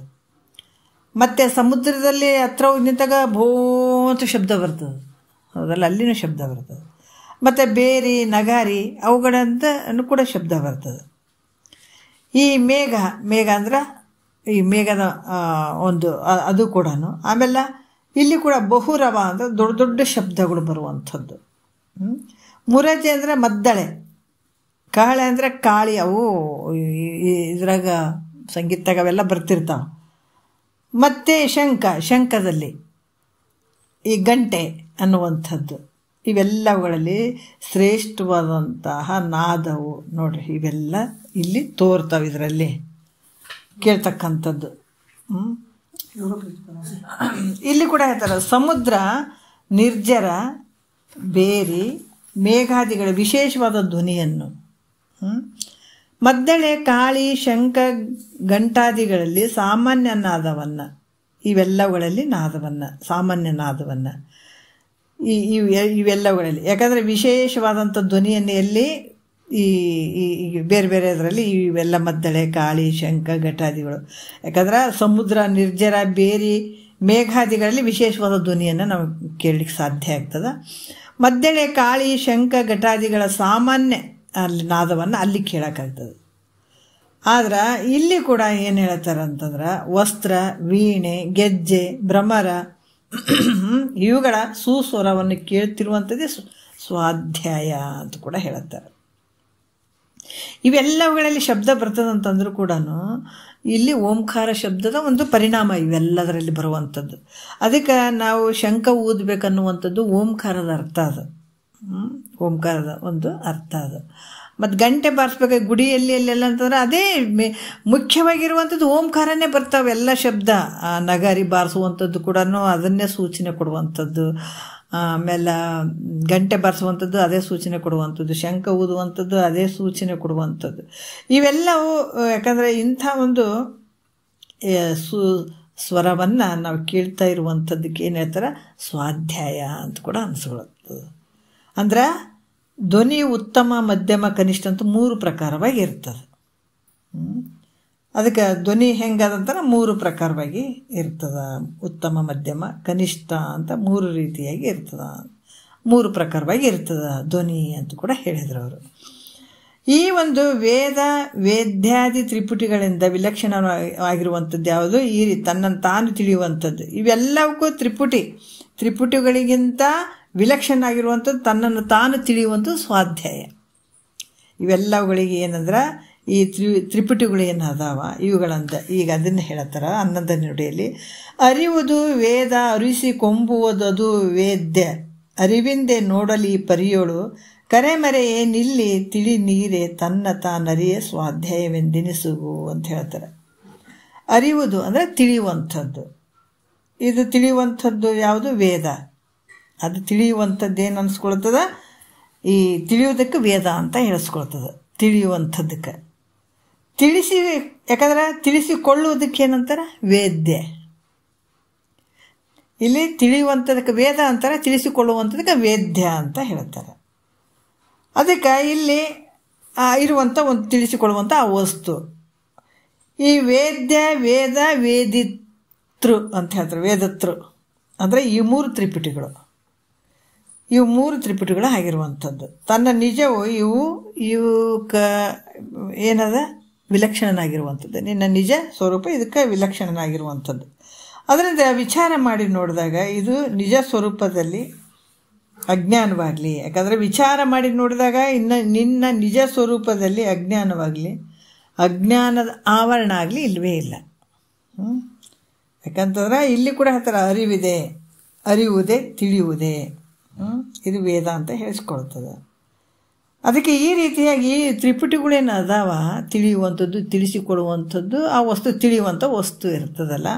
ಮತ್ತು ಸಮುದ್ರದಲ್ಲಿ ಹತ್ರ ಹೋಗಿ ನಿಂತಾಗ ಭೋ ಅಂತ ಶಬ್ದ ಬರ್ತದೆ, ಹೌದಲ್ಲ, ಅಲ್ಲಿನೂ ಶಬ್ದ ಬರ್ತದೆ. ಮತ್ತು ಬೇರಿ ನಗಾರಿ ಅವುಗಳಂತ ಕೂಡ ಶಬ್ದ ಬರ್ತದೆ. ಈ ಮೇಘ ಅಂದ್ರೆ ಈ ಮೇಘದ ಒಂದು ಅದು ಕೂಡ. ಆಮೇಲೆ ಇಲ್ಲಿ ಕೂಡ ಬಹುರವ ಅಂದರೆ ದೊಡ್ಡ ದೊಡ್ಡ ಶಬ್ದಗಳು ಬರುವಂಥದ್ದು. ಮುರಜೆ ಅಂದರೆ ಮದ್ದಳೆ, ಕಹಳೆ ಅಂದರೆ ಕಾಳಿ, ಅವು ಇದ್ರಾಗ ಸಂಗೀತದಾಗ ಅವೆಲ್ಲ ಬರ್ತಿರ್ತಾವೆ. ಮತ್ತು ಶಂಖದಲ್ಲಿ ಈ ಗಂಟೆ ಅನ್ನುವಂಥದ್ದು. ಇವೆಲ್ಲವುಗಳಲ್ಲಿ ಶ್ರೇಷ್ಠವಾದಂತಹ ನಾದವು ನೋಡ್ರಿ, ಇವೆಲ್ಲ ಇಲ್ಲಿ ತೋರ್ತಾವೆ, ಇದರಲ್ಲಿ ಕೇಳ್ತಕ್ಕಂಥದ್ದು. ಇಲ್ಲಿ ಕೂಡ ಹೇಳ್ತಾರೆ ಸಮುದ್ರ ನಿರ್ಜರ ಬೇರಿ ಮೇಘಾದಿಗಳ ವಿಶೇಷವಾದ ಧ್ವನಿಯನ್ನು, ಮದ್ದಳೆ ಕಾಳಿ ಶಂಖ ಘಂಟಾದಿಗಳಲ್ಲಿ ಸಾಮಾನ್ಯ ನಾದವನ್ನು, ಇವೆಲ್ಲವುಗಳಲ್ಲಿ ನಾದವನ್ನು, ಸಾಮಾನ್ಯ ನಾದವನ್ನು ಇವೆಲ್ಲವುಗಳಲ್ಲಿ, ಯಾಕಂದರೆ ವಿಶೇಷವಾದಂಥ ಧ್ವನಿಯನ್ನು ಎಲ್ಲಿ ಈ ಬೇರೆ ಬೇರೆ ಅದರಲ್ಲಿ ಇವೆಲ್ಲ ಮದ್ದಳೆ ಕಾಳಿ ಶಂಖ ಘಟಾದಿಗಳು. ಯಾಕಂದ್ರೆ ಸಮುದ್ರ ನಿರ್ಜರ ಬೇರಿ ಮೇಘಾದಿಗಳಲ್ಲಿ ವಿಶೇಷವಾದ ಧ್ವನಿಯನ್ನು ನಾವು ಕೇಳಲಿಕ್ಕೆ ಸಾಧ್ಯ ಆಗ್ತದೆ. ಮದ್ದಳೆ ಕಾಳಿ ಶಂಖ ಘಟಾದಿಗಳ ಸಾಮಾನ್ಯ ಅಲ್ಲಿ ನಾದವನ್ನು ಅಲ್ಲಿ ಕೇಳೋಕ್ಕಾಗ್ತದೆ. ಆದ್ರೆ ಇಲ್ಲಿ ಕೂಡ ಏನು ಹೇಳ್ತಾರೆ ಅಂತಂದ್ರೆ ವಸ್ತ್ರ ವೀಣೆ ಗೆಜ್ಜೆ ಭ್ರಮರ ಇವುಗಳ ಸುಸ್ವರವನ್ನು ಕೇಳ್ತಿರುವಂಥದ್ದೇ ಸ್ವಾಧ್ಯಾಯ ಅಂತ ಕೂಡ ಹೇಳುತ್ತಾರೆ. ಇವೆಲ್ಲವುಗಳಲ್ಲಿ ಶಬ್ದ ಬರ್ತದಂತಂದ್ರೂ ಕೂಡ ಇಲ್ಲಿ ಓಂಕಾರ ಶಬ್ದದ ಒಂದು ಪರಿಣಾಮ ಇವೆಲ್ಲದರಲ್ಲಿ ಬರುವಂಥದ್ದು. ಅದಕ್ಕೆ ನಾವು ಶಂಖ ಊದಬೇಕನ್ನುವಂಥದ್ದು ಓಂಕಾರದ ಅರ್ಥ ಅದು. ಓಂಕಾರದ ಒಂದು ಅರ್ಥ ಅದು. ಮತ್ತು ಗಂಟೆ ಬಾರಿಸ್ಬೇಕಾಗಿ ಗುಡಿಯಲ್ಲಿ ಅಲ್ಲೆಲ್ಲ ಅಂತಂದ್ರೆ ಅದೇ ಮುಖ್ಯವಾಗಿರುವಂಥದ್ದು ಓಂಕಾರನೇ ಬರ್ತಾವೆ ಎಲ್ಲ ಶಬ್ದ. ನಗಾರಿ ಬಾರಿಸುವಂಥದ್ದು ಕೂಡ ಅದನ್ನೇ ಸೂಚನೆ ಕೊಡುವಂಥದ್ದು. ಆಮೇಲೆ ಗಂಟೆ ಬಾರಿಸುವಂಥದ್ದು ಅದೇ ಸೂಚನೆ ಕೊಡುವಂಥದ್ದು, ಶಂಖ ಊದುವಂಥದ್ದು ಅದೇ ಸೂಚನೆ ಕೊಡುವಂಥದ್ದು. ಇವೆಲ್ಲವೂ ಯಾಕಂದರೆ ಇಂಥ ಒಂದು ಸ್ವರವನ್ನು ನಾವು ಕೇಳ್ತಾ ಇರುವಂಥದ್ದಕ್ಕೆ ಏನು ಹೇಳ್ತಾರೆ, ಸ್ವಾಧ್ಯಾಯ ಅಂತ ಕೂಡ ಅನಿಸ್ಕೊಳ್ಳುತ್ತದೆ. ಅಂದ್ರೆ ಧ್ವನಿ ಉತ್ತಮ, ಮಧ್ಯಮ, ಕನಿಷ್ಠ ಅಂತ 3 ಪ್ರಕಾರವಾಗಿ ಇರ್ತದೆ. ಅದಕ್ಕೆ ಧ್ವನಿ ಹೆಂಗದಂತಾರೆ 3 ಪ್ರಕಾರವಾಗಿ ಇರ್ತದೆ. ಉತ್ತಮ, ಮಧ್ಯಮ, ಕನಿಷ್ಠ ಅಂತ 3 ರೀತಿಯಾಗಿ ಇರ್ತದೆ, 3 ಪ್ರಕಾರವಾಗಿ ಇರ್ತದೆ ಧ್ವನಿ ಅಂತ ಕೂಡ ಹೇಳಿದರು ಅವರು. ಈ ಒಂದು ವೇದ ವೇದ್ಯಾದಿ ತ್ರಿಪುಟಿಗಳಿಂದ ವಿಲಕ್ಷಣವಾಗಿರುವಂಥದ್ದು ಯಾವುದು, ಈ ತನ್ನನ್ನು ತಾನು ತಿಳಿಯುವಂಥದ್ದು. ಇವೆಲ್ಲವಕ್ಕೂ ತ್ರಿಪುಟಿಗಳಿಗಿಂತ ವಿಲಕ್ಷಣ ಆಗಿರುವಂಥದ್ದು ತನ್ನನ್ನು ತಾನು ತಿಳಿಯುವಂಥದ್ದು ಸ್ವಾಧ್ಯಾಯ. ಇವೆಲ್ಲವುಗಳಿಗೆ ಏನಂದ್ರೆ ಈ ತ್ರಿಪುಟಿಗಳು ಏನು ಅದಾವ ಇವುಗಳಂತ ಈಗ ಅದನ್ನು ಹೇಳತ್ತಾರ 11ನೇ ನುಡಿಯಲ್ಲಿ. ಅರಿವುದು ವೇದ ಅರಿಸಿ ಕೊಂಬುವುದದು ವೇದ್ಯ, ಅರಿವಿಂದೆ ನೋಡಲಿ ಪರಿಯೋಳು, ಕರೆಮರೆಯೇ ನಿಲ್ಲಿ ತಿಳಿ ನೀರೆ ತನ್ನ ತಾನರಿಯೇ ಸ್ವಾಧ್ಯಾಯವೆಂದೆನಿಸುವು ಅಂತ ಹೇಳ್ತಾರೆ. ಅರಿವುದು ಅಂದರೆ ತಿಳಿಯುವಂಥದ್ದು. ಇದು ತಿಳಿಯುವಂಥದ್ದು ಯಾವುದು, ವೇದ. ಅದು ತಿಳಿಯುವಂಥದ್ದು ಏನು ಅನಿಸ್ಕೊಳ್ತದ, ಈ ತಿಳಿಯೋದಕ್ಕೆ ವೇದ ಅಂತ ಹೇಳಿಸ್ಕೊಳ್ತದೆ. ತಿಳಿಯುವಂಥದ್ದಕ್ಕೆ ಯಾಕಂದ್ರೆ ತಿಳಿಸಿಕೊಳ್ಳುವುದಕ್ಕೆ ಏನಂತಾರೆ, ವೇದ್ಯ. ಇಲ್ಲಿ ತಿಳಿಯುವಂಥದಕ್ಕೆ ವೇದ ಅಂತಾರೆ, ತಿಳಿಸಿಕೊಳ್ಳುವಂಥದಕ್ಕೆ ವೇದ್ಯ ಅಂತ ಹೇಳ್ತಾರೆ. ಅದಕ್ಕೆ ಇಲ್ಲಿ ಇರುವಂಥ ಒಂದು ತಿಳಿಸಿಕೊಳ್ಳುವಂಥ ಆ ವಸ್ತು ಈ ವೇದ್ಯ, ವೇದ, ವೇದಿತೃ ಅಂತ ಹೇಳ್ತಾರೆ. ವೇದತೃ ಅಂದರೆ ಈ 3 ತ್ರಿಪುಟಿಗಳು, ಇವು 3 ತ್ರಿಪುಟಿಗಳು ಆಗಿರುವಂಥದ್ದು. ತನ್ನ ನಿಜವು ಇವಕ್ಕ ಏನದ ವಿಲಕ್ಷಣನಾಗಿರುವಂಥದ್ದು. ನಿನ್ನ ನಿಜ ಸ್ವರೂಪ ಇದಕ್ಕೆ ವಿಲಕ್ಷಣನಾಗಿರುವಂಥದ್ದು. ಅದರಿಂದ ವಿಚಾರ ಮಾಡಿ ನೋಡಿದಾಗ ಇದು ನಿಜ ಸ್ವರೂಪದಲ್ಲಿ ಅಜ್ಞಾನವಾಗಲಿ, ಯಾಕಂದರೆ ವಿಚಾರ ಮಾಡಿ ನೋಡಿದಾಗ ನಿನ್ನ ನಿಜ ಸ್ವರೂಪದಲ್ಲಿ ಅಜ್ಞಾನವಾಗಲಿ, ಅಜ್ಞಾನದ ಆವರಣ ಆಗಲಿ ಇಲ್ಲವೇ ಇಲ್ಲ. ಯಾಕಂತಂದ್ರೆ ಇಲ್ಲಿ ಕೂಡ ಹೇಳ್ತಾರೆ, ಅರಿವಿದೆ, ಅರಿಯುವುದೇ, ತಿಳಿಯುವುದೇ. ಇದು ವೇದ ಅಂತ ಹೇಳಿಸ್ಕೊಳ್ತದೆ. ಅದಕ್ಕೆ ಈ ರೀತಿಯಾಗಿ ತ್ರಿಪುಟಿಗಳೇನು ಅದಾವ, ತಿಳಿಯುವಂಥದ್ದು, ತಿಳಿಸಿಕೊಡುವಂಥದ್ದು, ಆ ವಸ್ತು ತಿಳಿಯುವಂಥ ವಸ್ತು ಇರ್ತದಲ್ಲ.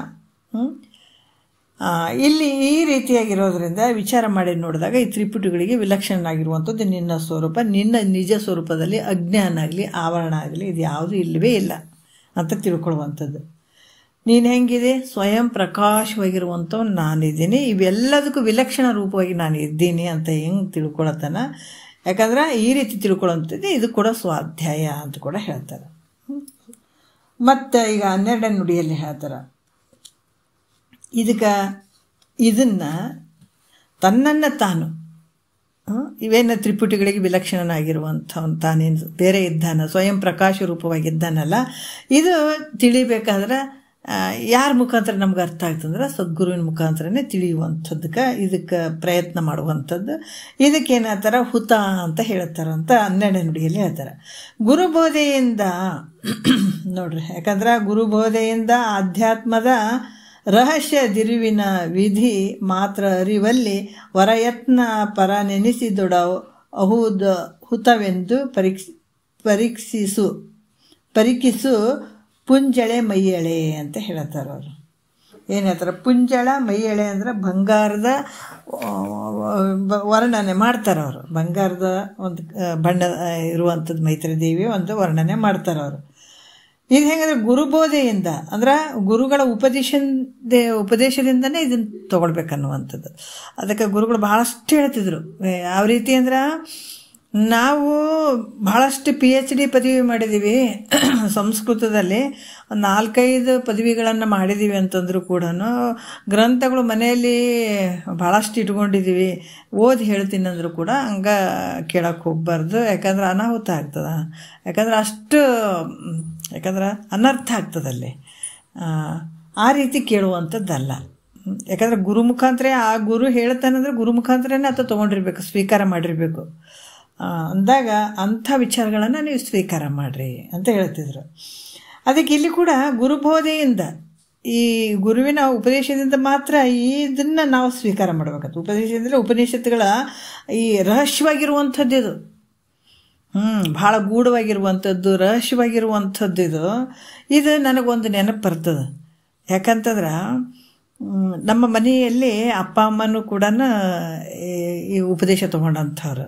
ಇಲ್ಲಿ ಈ ರೀತಿಯಾಗಿರೋದ್ರಿಂದ ವಿಚಾರ ಮಾಡಿ ನೋಡಿದಾಗ ಈ ತ್ರಿಪುಟಿಗಳಿಗೆ ವಿಲಕ್ಷಣನಾಗಿರುವಂಥದ್ದು ನಿನ್ನ ಸ್ವರೂಪ, ನಿನ್ನ ನಿಜ ಸ್ವರೂಪದಲ್ಲಿ ಅಜ್ಞಾನ ಆಗಲಿ, ಆವರಣ ಆಗಲಿ ಇದು ಯಾವುದೂ ಇಲ್ಲವೇ ಇಲ್ಲ ಅಂತ ತಿಳ್ಕೊಳ್ಳುವಂಥದ್ದು. ನೀನು ಹೆಂಗಿದೆ, ಸ್ವಯಂ ಪ್ರಕಾಶವಾಗಿರುವಂಥವ್ನು ನಾನಿದ್ದೀನಿ, ಇವೆಲ್ಲದಕ್ಕೂ ವಿಲಕ್ಷಣ ರೂಪವಾಗಿ ನಾನು ಇದ್ದೀನಿ ಅಂತ ಹೆಂಗೆ ತಿಳ್ಕೊಳತ್ತಾನ. ಯಾಕಂದ್ರೆ ಈ ರೀತಿ ತಿಳ್ಕೊಳ್ಳೋಂಥದ್ದು ಇದು ಕೂಡ ಸ್ವಾಧ್ಯಾಯ ಅಂತ ಕೂಡ ಹೇಳ್ತಾರೆ. ಮತ್ತು ಈಗ 12ನೇ ನುಡಿಯಲ್ಲಿ ಹೇಳ್ತಾರೆ, ಇದನ್ನು ತನ್ನನ್ನು ತಾನು ಇವೇನು ತ್ರಿಪುಟಿಗಳಿಗೆ ವಿಲಕ್ಷಣನಾಗಿರುವಂಥವನು ತಾನೇನು ಬೇರೆ ಇದ್ದಾನ, ಸ್ವಯಂ ಪ್ರಕಾಶ ರೂಪವಾಗಿದ್ದಾನಲ್ಲ, ಇದು ತಿಳಿಬೇಕಾದ್ರೆ ಯಾರ ಮುಖಾಂತರ ನಮ್ಗೆ ಅರ್ಥ ಆಗ್ತಂದ್ರೆ ಸದ್ಗುರುವಿನ ಮುಖಾಂತರನೇ ತಿಳಿಯುವಂಥದ್ದಕ್ಕೆ ಇದಕ್ಕೆ ಪ್ರಯತ್ನ ಮಾಡುವಂಥದ್ದು. ಇದಕ್ಕೇನಾಗ್ತಾರೆ, ಹುತ ಅಂತ ಹೇಳ್ತಾರಂತ 12ನೇ ನುಡಿಯಲ್ಲಿ ಹೇಳ್ತಾರೆ. ಗುರುಬೋಧೆಯಿಂದ ನೋಡ್ರಿ, ಯಾಕಂದ್ರೆ ಗುರುಬೋಧೆಯಿಂದ ಆಧ್ಯಾತ್ಮದ ರಹಸ್ಯ ದಿರುವಿನ ವಿಧಿ ಮಾತ್ರ ಅರಿವಲ್ಲಿ ವರಯತ್ನ ಪರ ನೆನೆಸಿದೊಡ ಅಹುದ ಹುತವೆಂದು ಪರೀಕ್ಷಿಸು ಪುಂಜಳೆ ಮೈಯಳೆ ಅಂತ ಹೇಳ್ತಾರೆ ಅವರು. ಏನು ಹೇಳ್ತಾರೆ, ಪುಂಜಳ ಮೈಯಳೆ ಅಂದರೆ ಬಂಗಾರದ ವರ್ಣನೆ ಮಾಡ್ತಾರೆ ಅವರು. ಬಂಗಾರದ ಒಂದು ಬಣ್ಣ ಇರುವಂಥದ್ದು ಮೈತ್ರಿ ದೇವಿಯ ಒಂದು ವರ್ಣನೆ ಮಾಡ್ತಾರೆ ಅವರು. ಇದು ಹೆಂಗಂದ್ರೆ ಗುರುಬೋಧೆಯಿಂದ ಅಂದ್ರೆ ಗುರುಗಳ ಉಪದೇಶದಿಂದನೇ ಇದನ್ನು ತೊಗೊಳ್ಬೇಕನ್ನುವಂಥದ್ದು. ಅದಕ್ಕೆ ಗುರುಗಳು ಭಾಳಷ್ಟು ಹೇಳ್ತಿದ್ರು. ಯಾವ ರೀತಿ ಅಂದ್ರೆ, ನಾವು ಭಾಳಷ್ಟು PhD ಪದವಿ ಮಾಡಿದ್ದೀವಿ ಸಂಸ್ಕೃತದಲ್ಲಿ, ಒಂದು 4-5 ಪದವಿಗಳನ್ನು ಮಾಡಿದ್ದೀವಿ ಅಂತಂದರೂ ಕೂಡ ಗ್ರಂಥಗಳು ಮನೆಯಲ್ಲಿ ಭಾಳಷ್ಟು ಇಟ್ಕೊಂಡಿದ್ದೀವಿ, ಓದಿ ಹೇಳ್ತೀನಿ ಅಂದರೂ ಕೂಡ ಹಂಗೆ ಕೇಳೋಕ್ಕೆ ಹೋಗ್ಬಾರ್ದು. ಯಾಕಂದ್ರೆ ಅನಾಹುತ ಆಗ್ತದೆ, ಯಾಕಂದ್ರೆ ಅನರ್ಥ ಆಗ್ತದಲ್ಲಿ. ಆ ರೀತಿ ಕೇಳುವಂಥದ್ದಲ್ಲ. ಯಾಕಂದರೆ ಗುರು ಮುಖಾಂತರ ಆ ಗುರು ಹೇಳ್ತಾನಂದ್ರೆ ಗುರು ಮುಖಾಂತರನೇ ಆತ ತೊಗೊಂಡಿರ್ಬೇಕು, ಸ್ವೀಕಾರ ಮಾಡಿರಬೇಕು. ಅಂದಾಗ ಅಂಥ ವಿಚಾರಗಳನ್ನು ನೀವು ಸ್ವೀಕಾರ ಮಾಡಿರಿ ಅಂತ ಹೇಳ್ತಿದ್ರು. ಅದಕ್ಕೆ ಇಲ್ಲಿ ಕೂಡ ಗುರುಬೋಧೆಯಿಂದ, ಈ ಗುರುವಿನ ಉಪದೇಶದಿಂದ ಮಾತ್ರ ಇದನ್ನು ನಾವು ಸ್ವೀಕಾರ ಮಾಡಬೇಕಂತ. ಉಪದೇಶದಿಂದ ಉಪನಿಷತ್ತುಗಳ ಈ ರಹಸ್ಯವಾಗಿರುವಂಥದ್ದು ಇದು, ಭಾಳ ಗೂಢವಾಗಿರುವಂಥದ್ದು, ರಹಸ್ಯವಾಗಿರುವಂಥದ್ದು ಇದು ನನಗೊಂದು ನೆನಪು ಬರ್ತದೆ. ಯಾಕಂತಂದ್ರೆ ನಮ್ಮ ಮನೆಯಲ್ಲಿ ಅಪ್ಪ ಅಮ್ಮನೂ ಕೂಡ ಈ ಉಪದೇಶ ತೊಗೊಂಡಂಥವ್ರು.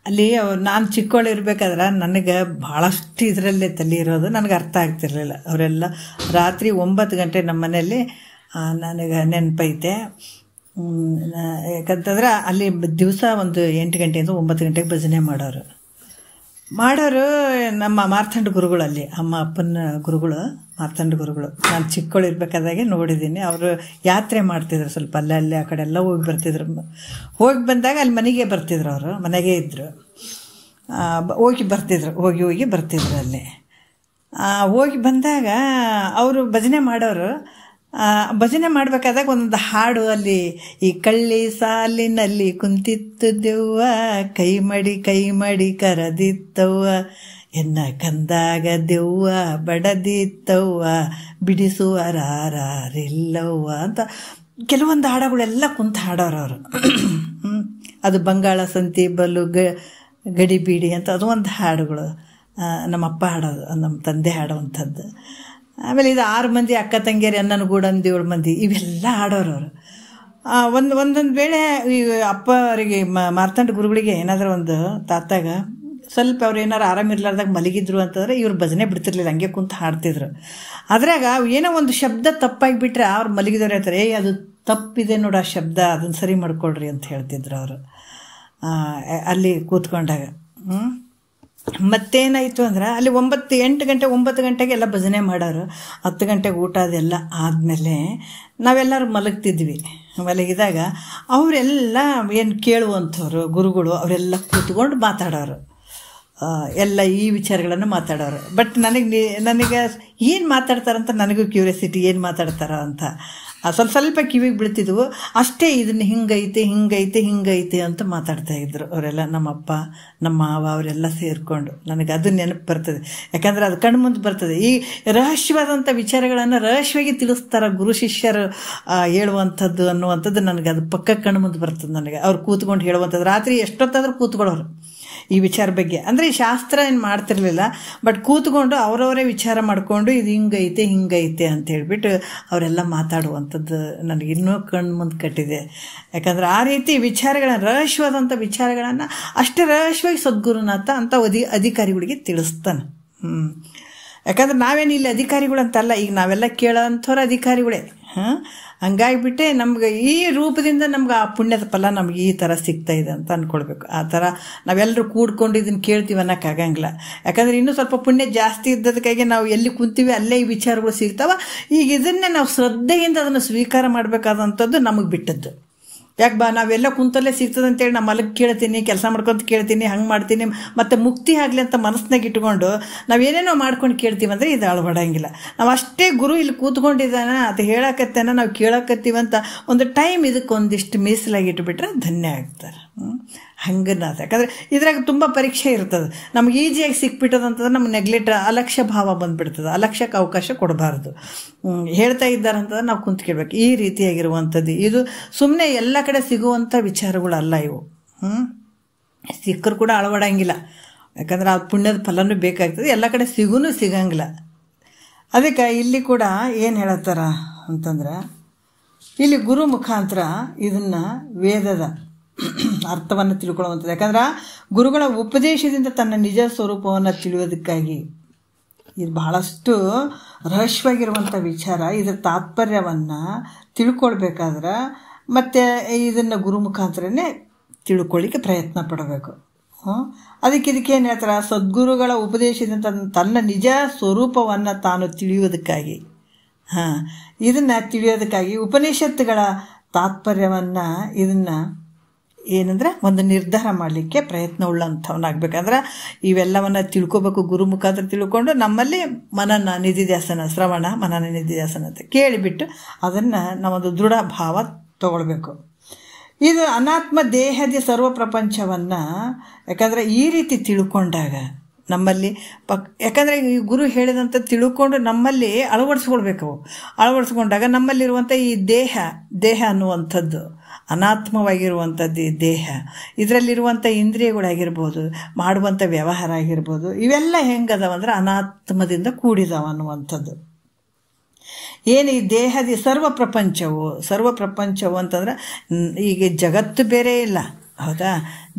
ಅಲ್ಲಿ ನಾನು ಚಿಕ್ಕವಳಿರ್ಬೇಕಾದ್ರೆ ನನಗೆ ಭಾಳಷ್ಟು ಇದರಲ್ಲೇ ತಲೆ ಇರೋದು, ನನಗೆ ಅರ್ಥ ಆಗ್ತಿರ್ಲಿಲ್ಲ. ಅವರೆಲ್ಲ ರಾತ್ರಿ 9 ಗಂಟೆ ನಮ್ಮ ಮನೆಯಲ್ಲಿ ನನಗೆ ನೆನಪೈತೆ. ಯಾಕಂತಂದ್ರೆ ಅಲ್ಲಿ ದಿವಸ ಒಂದು 8 ಗಂಟೆಯಿಂದ 9 ಗಂಟೆಗೆ ಭಜನೆ ಮಾಡೋರು. ನಮ್ಮ ಮಾರ್ಥಂಡ ಗುರುಗಳಲ್ಲಿ, ಅಪ್ಪನ ಗುರುಗಳು ಮಾರ್ಥಂಡ ಗುರುಗಳು. ನಾನು ಚಿಕ್ಕವಳಿರ್ಬೇಕಾದಾಗೆ ನೋಡಿದ್ದೀನಿ. ಅವರು ಯಾತ್ರೆ ಮಾಡ್ತಿದ್ರು, ಸ್ವಲ್ಪ ಅಲ್ಲೇ ಆ ಕಡೆ ಎಲ್ಲ ಹೋಗಿ ಬರ್ತಿದ್ರು. ಹೋಗಿ ಬಂದಾಗ ಅಲ್ಲಿ ಮನೆಗೆ ಬರ್ತಿದ್ರು, ಅವರು ಮನೆಗೆ ಇದ್ದರು. ಹೋಗಿ ಬರ್ತಿದ್ರು ಅಲ್ಲಿ. ಹೋಗಿ ಬಂದಾಗ ಅವರು ಭಜನೆ ಮಾಡೋರು. ಭಜನೆ ಮಾಡಬೇಕಾದಾಗ ಒಂದೊಂದು ಹಾಡು, ಅಲ್ಲಿ ಈ ಕಳ್ಳಿ ಸಾಲಿನಲ್ಲಿ ಕುಂತಿತ್ತು ದೆವ್ವ, ಕೈ ಮಡಿ ಕರದಿತ್ತವ್ವ, ಎನ್ನ ಕಂದಾಗ ದೆವ್ವ ಬಡದಿತ್ತವ್ವ, ಬಿಡಿಸುವರಾರಿಲ್ಲವ್ವ ಅಂತ ಕೆಲವೊಂದು ಹಾಡುಗಳೆಲ್ಲ ಕುಂತು ಹಾಡೋರು ಅವರು. ಅದು ಬಂಗಾಳ ಸಂತಿ ಬಲು ಗಡಿ ಬೀಡಿ ಅಂತ ಅದು ಒಂದು ಹಾಡುಗಳು ನಮ್ಮಪ್ಪ ಹಾಡೋದು, ನಮ್ಮ ತಂದೆ ಹಾಡುವಂಥದ್ದು. ಆಮೇಲೆ ಇದು 6 ಮಂದಿ ಅಕ್ಕ ತಂಗಿಯರು ಅನ್ನನ ಗೂಡಂದು 7 ಮಂದಿ, ಇವೆಲ್ಲ ಹಾಡೋರು ಅವರು. ಒಂದೊಂದು ವೇಳೆ ಈ ಅಪ್ಪ ಅವರಿಗೆ ಮಾರ್ತಂಡ ಗುರುಗಳಿಗೆ ಏನಾದರೂ ಒಂದು ತಾತಾಗ ಸ್ವಲ್ಪ ಅವ್ರು ಏನಾರು ಆರಾಮಿರ್ಲಾರ್ದಾಗ ಮಲಗಿದ್ರು ಅಂತಂದ್ರೆ ಇವ್ರು ಭಜನೆ ಬಿಡ್ತಿರ್ಲಿಲ್ಲ, ಹಂಗೆ ಕುಂತು ಹಾಡ್ತಿದ್ರು. ಅದ್ರಾಗ ಏನೋ ಒಂದು ಶಬ್ದ ತಪ್ಪಾಗಿಬಿಟ್ರೆ ಅವ್ರು ಮಲಗಿದವ್ರು ಹೇಳ್ತಾರೆ, ಅದು ತಪ್ಪಿದೆ ನೋಡು ಆ ಶಬ್ದ, ಅದನ್ನು ಸರಿ ಮಾಡ್ಕೊಳ್ರಿ ಅಂತ ಹೇಳ್ತಿದ್ರು ಅವರು ಅಲ್ಲಿ ಕೂತ್ಕೊಂಡಾಗ. ಮತ್ತೇನಾಯಿತು ಅಂದ್ರೆ ಅಲ್ಲಿ 8 ಗಂಟೆ 9 ಗಂಟೆಗೆ ಎಲ್ಲ ಭಜನೆ ಮಾಡೋರು. 10 ಗಂಟೆಗೆ ಊಟ ಅದೆಲ್ಲ ಆದಮೇಲೆ ನಾವೆಲ್ಲರೂ ಮಲಗ್ತಿದ್ವಿ. ಮಲಗಿದಾಗ ಅವರೆಲ್ಲ ಏನು ಕೇಳುವಂಥವ್ರು ಗುರುಗಳು ಅವರೆಲ್ಲ ಕೂತ್ಕೊಂಡು ಮಾತಾಡೋರು, ಎಲ್ಲ ಈ ವಿಚಾರಗಳನ್ನು ಮಾತಾಡೋರು. ಬಟ್ ನನಗೆ ಏನು ಮಾತಾಡ್ತಾರಂತ ನನಗೂ ಕ್ಯೂರಿಯಾಸಿಟಿ, ಏನು ಮಾತಾಡ್ತಾರ ಅಂತ ಸ್ವಲ್ಪ ಕಿವಿಗೆ ಬೀಳ್ತಿದ್ವು ಅಷ್ಟೇ. ಇದನ್ನು ಹಿಂಗೈತೆ ಅಂತ ಮಾತಾಡ್ತಾಯಿದ್ರು ಅವರೆಲ್ಲ, ನಮ್ಮಪ್ಪ ನಮ್ಮ ಮಾವ ಅವರೆಲ್ಲ ಸೇರಿಕೊಂಡು. ನನಗೆ ಅದು ನೆನಪು ಬರ್ತದೆ, ಯಾಕಂದರೆ ಅದು ಕಣ್ಣು ಮುಂದೆ ಬರ್ತದೆ. ಈ ರಹಸ್ಯವಾದಂಥ ವಿಚಾರಗಳನ್ನು ರಹಸ್ಯವಾಗಿ ತಿಳಿಸ್ತಾರೆ ಗುರು ಶಿಷ್ಯರು ಹೇಳುವಂಥದ್ದು ಅನ್ನುವಂಥದ್ದು ನನಗೆ ಅದು ಪಕ್ಕ ಕಣ್ಣು ಮುಂದೆ ಬರ್ತದೆ. ನನಗೆ ಅವ್ರು ಕೂತ್ಕೊಂಡು ಹೇಳುವಂಥದ್ದು, ರಾತ್ರಿ ಎಷ್ಟೊತ್ತಾದರೂ ಕೂತ್ಕೊಳ್ಳೋರು ಈ ವಿಚಾರ ಬಗ್ಗೆ. ಅಂದರೆ ಈ ಶಾಸ್ತ್ರ ಏನು ಮಾಡ್ತಿರ್ಲಿಲ್ಲ, ಬಟ್ ಕೂತ್ಕೊಂಡು ಅವರವರೇ ವಿಚಾರ ಮಾಡಿಕೊಂಡು ಇದು ಹಿಂಗೈತೆ ಅಂತ ಹೇಳ್ಬಿಟ್ಟು ಅವರೆಲ್ಲ ಮಾತಾಡುವಂಥದ್ದು ನನಗೆ ಇನ್ನೂ ಕಣ್ಣು ಮುಂದೆ ಕಟ್ಟಿದೆ. ಯಾಕಂದರೆ ಆ ರೀತಿ ವಿಚಾರಗಳನ್ನು, ರಹಸ್ಯವಾದಂಥ ವಿಚಾರಗಳನ್ನು ಅಷ್ಟೇ ರಹಸ್ಯವಾಗಿ ಸದ್ಗುರುನಾಥ ಅಂತ ಅಧಿಕಾರಿಗಳಿಗೆ ತಿಳಿಸ್ತಾನೆ. ಯಾಕಂದ್ರೆ ನಾವೇನು ಇಲ್ಲಿ ಅಧಿಕಾರಿಗಳಂತಲ್ಲ, ಈಗ ನಾವೆಲ್ಲ ಕೇಳೋಂಥವ್ರು ಅಧಿಕಾರಿಗಳೇ. ಹಂಗಾಗಿಬಿಟ್ಟೆ ನಮ್ಗೆ ಈ ರೂಪದಿಂದ ನಮ್ಗೆ ಆ ಪುಣ್ಯದ ಫಲ ನಮ್ಗೆ ಈ ಥರ ಸಿಗ್ತಾ ಇದೆ ಅಂತ ಅಂದ್ಕೊಳ್ಬೇಕು. ಆ ಥರ ನಾವೆಲ್ಲರೂ ಕೂಡ್ಕೊಂಡು ಇದನ್ನು ಕೇಳ್ತೀವಿ ಅನ್ನೋಕ್ಕಾಗಂಗಿಲ್ಲ. ಯಾಕಂದರೆ ಇನ್ನೂ ಸ್ವಲ್ಪ ಪುಣ್ಯ ಜಾಸ್ತಿ ಇದ್ದದಕ್ಕಾಗಿ ನಾವು ಎಲ್ಲಿ ಕುಂತೀವಿ ಅಲ್ಲೇ ಈ ವಿಚಾರಗಳು ಸಿಗ್ತಾವೆ. ಈಗ ಇದನ್ನೇ ನಾವು ಶ್ರದ್ಧೆಯಿಂದ ಅದನ್ನು ಸ್ವೀಕಾರ ಮಾಡಬೇಕಾದಂಥದ್ದು ನಮಗೆ ಬಿಟ್ಟದ್ದು. ಯಾಕೆ ನಾವೆಲ್ಲ ಕುಂತಲ್ಲೇ ಸಿಗ್ತದೆ ಅಂತೇಳಿ ನಾನು ಮಲಗಿ ಕೇಳ್ತೀನಿ, ಕೆಲಸ ಮಾಡ್ಕೊತ ಕೇಳ್ತೀನಿ, ಹಂಗೆ ಮಾಡ್ತೀನಿ, ಮತ್ತು ಮುಕ್ತಿ ಆಗಲಿ ಅಂತ ಮನಸ್ಸಿನಾಗ ಇಟ್ಕೊಂಡು ನಾವೇನೇನೋ ಮಾಡ್ಕೊಂಡು ಕೇಳ್ತೀವಿ ಅಂದರೆ ಇದು ಅಳವಡಂಗಿಲ್ಲ. ನಾವು ಅಷ್ಟೇ ಗುರು ಇಲ್ಲಿ ಕೂತ್ಕೊಂಡಿದ್ದಾನ ಅದು ಹೇಳಕತ್ತೇನ ನಾವು ಕೇಳಕತ್ತೀವಂತ ಒಂದು ಟೈಮ್ ಇದಕ್ಕೆ ಒಂದಿಷ್ಟು ಮೀಸಲಾಗಿ ಇಟ್ಬಿಟ್ರೆ ಧನ್ಯ ಆಗ್ತಾರೆ. ಹಂಗನಾದ. ಯಾಕಂದರೆ ಇದ್ರಾಗ ತುಂಬ ಪರೀಕ್ಷೆ ಇರ್ತದೆ. ನಮ್ಗೆ ಈಜಿಯಾಗಿ ಸಿಕ್ಬಿಟ್ಟದಂತಂದ್ರೆ ನಮ್ಗೆ ನೆಗ್ಲೆಕ್ಟ್, ಅಲಕ್ಷ್ಯ ಭಾವ ಬಂದುಬಿಡ್ತದೆ. ಅಲಕ್ಷ್ಯಕ್ಕೆ ಅವಕಾಶ ಕೊಡಬಾರ್ದು. ಹೇಳ್ತಾ ಇದ್ದಾರಂತಂದ್ರೆ ನಾವು ಕುಂತು ಕೇಳಬೇಕು. ಈ ರೀತಿಯಾಗಿರುವಂಥದ್ದು ಇದು ಸುಮ್ಮನೆ ಎಲ್ಲ ಕಡೆ ಸಿಗುವಂಥ ವಿಚಾರಗಳಲ್ಲ ಇವು. ಸಿಕ್ಕರು ಕೂಡ ಅಳವಡಂಗಿಲ್ಲ, ಯಾಕಂದ್ರೆ ಆ ಪುಣ್ಯದ ಫಲನೂ ಬೇಕಾಗ್ತದೆ, ಎಲ್ಲ ಕಡೆ ಸಿಗಂಗಿಲ್ಲ. ಅದಕ್ಕೆ ಇಲ್ಲಿ ಕೂಡ ಏನು ಹೇಳತ್ತಾರ ಅಂತಂದ್ರೆ, ಇಲ್ಲಿ ಗುರು ಮುಖಾಂತರ ಇದನ್ನು ವೇದದ ಅರ್ಥವನ್ನು ತಿಳ್ಕೊಳ್ಳುವಂಥದ್ದು. ಯಾಕಂದ್ರೆ ಗುರುಗಳ ಉಪದೇಶದಿಂದ ತನ್ನ ನಿಜ ಸ್ವರೂಪವನ್ನು ತಿಳಿಯೋದಕ್ಕಾಗಿ ಇದು ಬಹಳಷ್ಟು ರಹಸ್ಯವಾಗಿರುವಂಥ ವಿಚಾರ. ಇದರ ತಾತ್ಪರ್ಯವನ್ನು ತಿಳ್ಕೊಳ್ಬೇಕಾದ್ರೆ ಮತ್ತು ಇದನ್ನು ಗುರು ಮುಖಾಂತರನೇ ತಿಳ್ಕೊಳ್ಳಿಕ್ಕೆ ಪ್ರಯತ್ನ ಪಡಬೇಕು. ಇದಕ್ಕೇನು ಹೇಳ್ತಾರೆ, ಸದ್ಗುರುಗಳ ಉಪದೇಶದಿಂದ ತನ್ನ ನಿಜ ಸ್ವರೂಪವನ್ನು ತಾನು ತಿಳಿಯೋದಕ್ಕಾಗಿ, ಇದನ್ನು ತಿಳಿಯೋದಕ್ಕಾಗಿ ಉಪನಿಷತ್ತುಗಳ ತಾತ್ಪರ್ಯವನ್ನು ಇದನ್ನು ಏನಂದ್ರೆ ಒಂದು ನಿರ್ಧಾರ ಮಾಡಲಿಕ್ಕೆ ಪ್ರಯತ್ನ ಉಳ್ಳಂಥವನಾಗಬೇಕಂದ್ರೆ ಇವೆಲ್ಲವನ್ನು ತಿಳ್ಕೊಬೇಕು. ಗುರು ಮುಖಾಂತರ ತಿಳ್ಕೊಂಡು ನಮ್ಮಲ್ಲಿ ಮನನ ನಿಧಿಧ್ಯಾಸನ, ಶ್ರವಣ ಮನನ ನಿಧಿಧ್ಯಾಸನ ಅಂತ ಕೇಳಿಬಿಟ್ಟು ಅದನ್ನು ನಾವೊಂದು ದೃಢ ಭಾವ ತಗೊಳ್ಬೇಕು. ಇದು ಅನಾತ್ಮ ದೇಹದ ಸರ್ವ ಪ್ರಪಂಚವನ್ನು ಯಾಕಂದರೆ ಈ ರೀತಿ ತಿಳ್ಕೊಂಡಾಗ ನಮ್ಮಲ್ಲಿ ಯಾಕಂದರೆ ಈ ಗುರು ಹೇಳಿದಂಥ ತಿಳ್ಕೊಂಡು ನಮ್ಮಲ್ಲಿ ಅಳವಡಿಸ್ಕೊಂಡಾಗ ನಮ್ಮಲ್ಲಿರುವಂಥ ಈ ದೇಹ ಅನ್ನುವಂಥದ್ದು ಅನಾತ್ಮವಾಗಿರುವಂಥದ್ದು ಈ ದೇಹ, ಇದರಲ್ಲಿರುವಂಥ ಇಂದ್ರಿಯಗಳಾಗಿರ್ಬೋದು, ಮಾಡುವಂಥ ವ್ಯವಹಾರ ಆಗಿರ್ಬೋದು, ಇವೆಲ್ಲ ಹೆಂಗದವಂದ್ರೆ ಅನಾತ್ಮದಿಂದ ಕೂಡಿದವ ಅನ್ನುವಂಥದ್ದು. ಏನು ಈ ದೇಹದ ಸರ್ವ ಪ್ರಪಂಚವು ಅಂತಂದ್ರೆ ಈಗ ಜಗತ್ತು ಬೇರೆ ಇಲ್ಲ, ಹೌದಾ?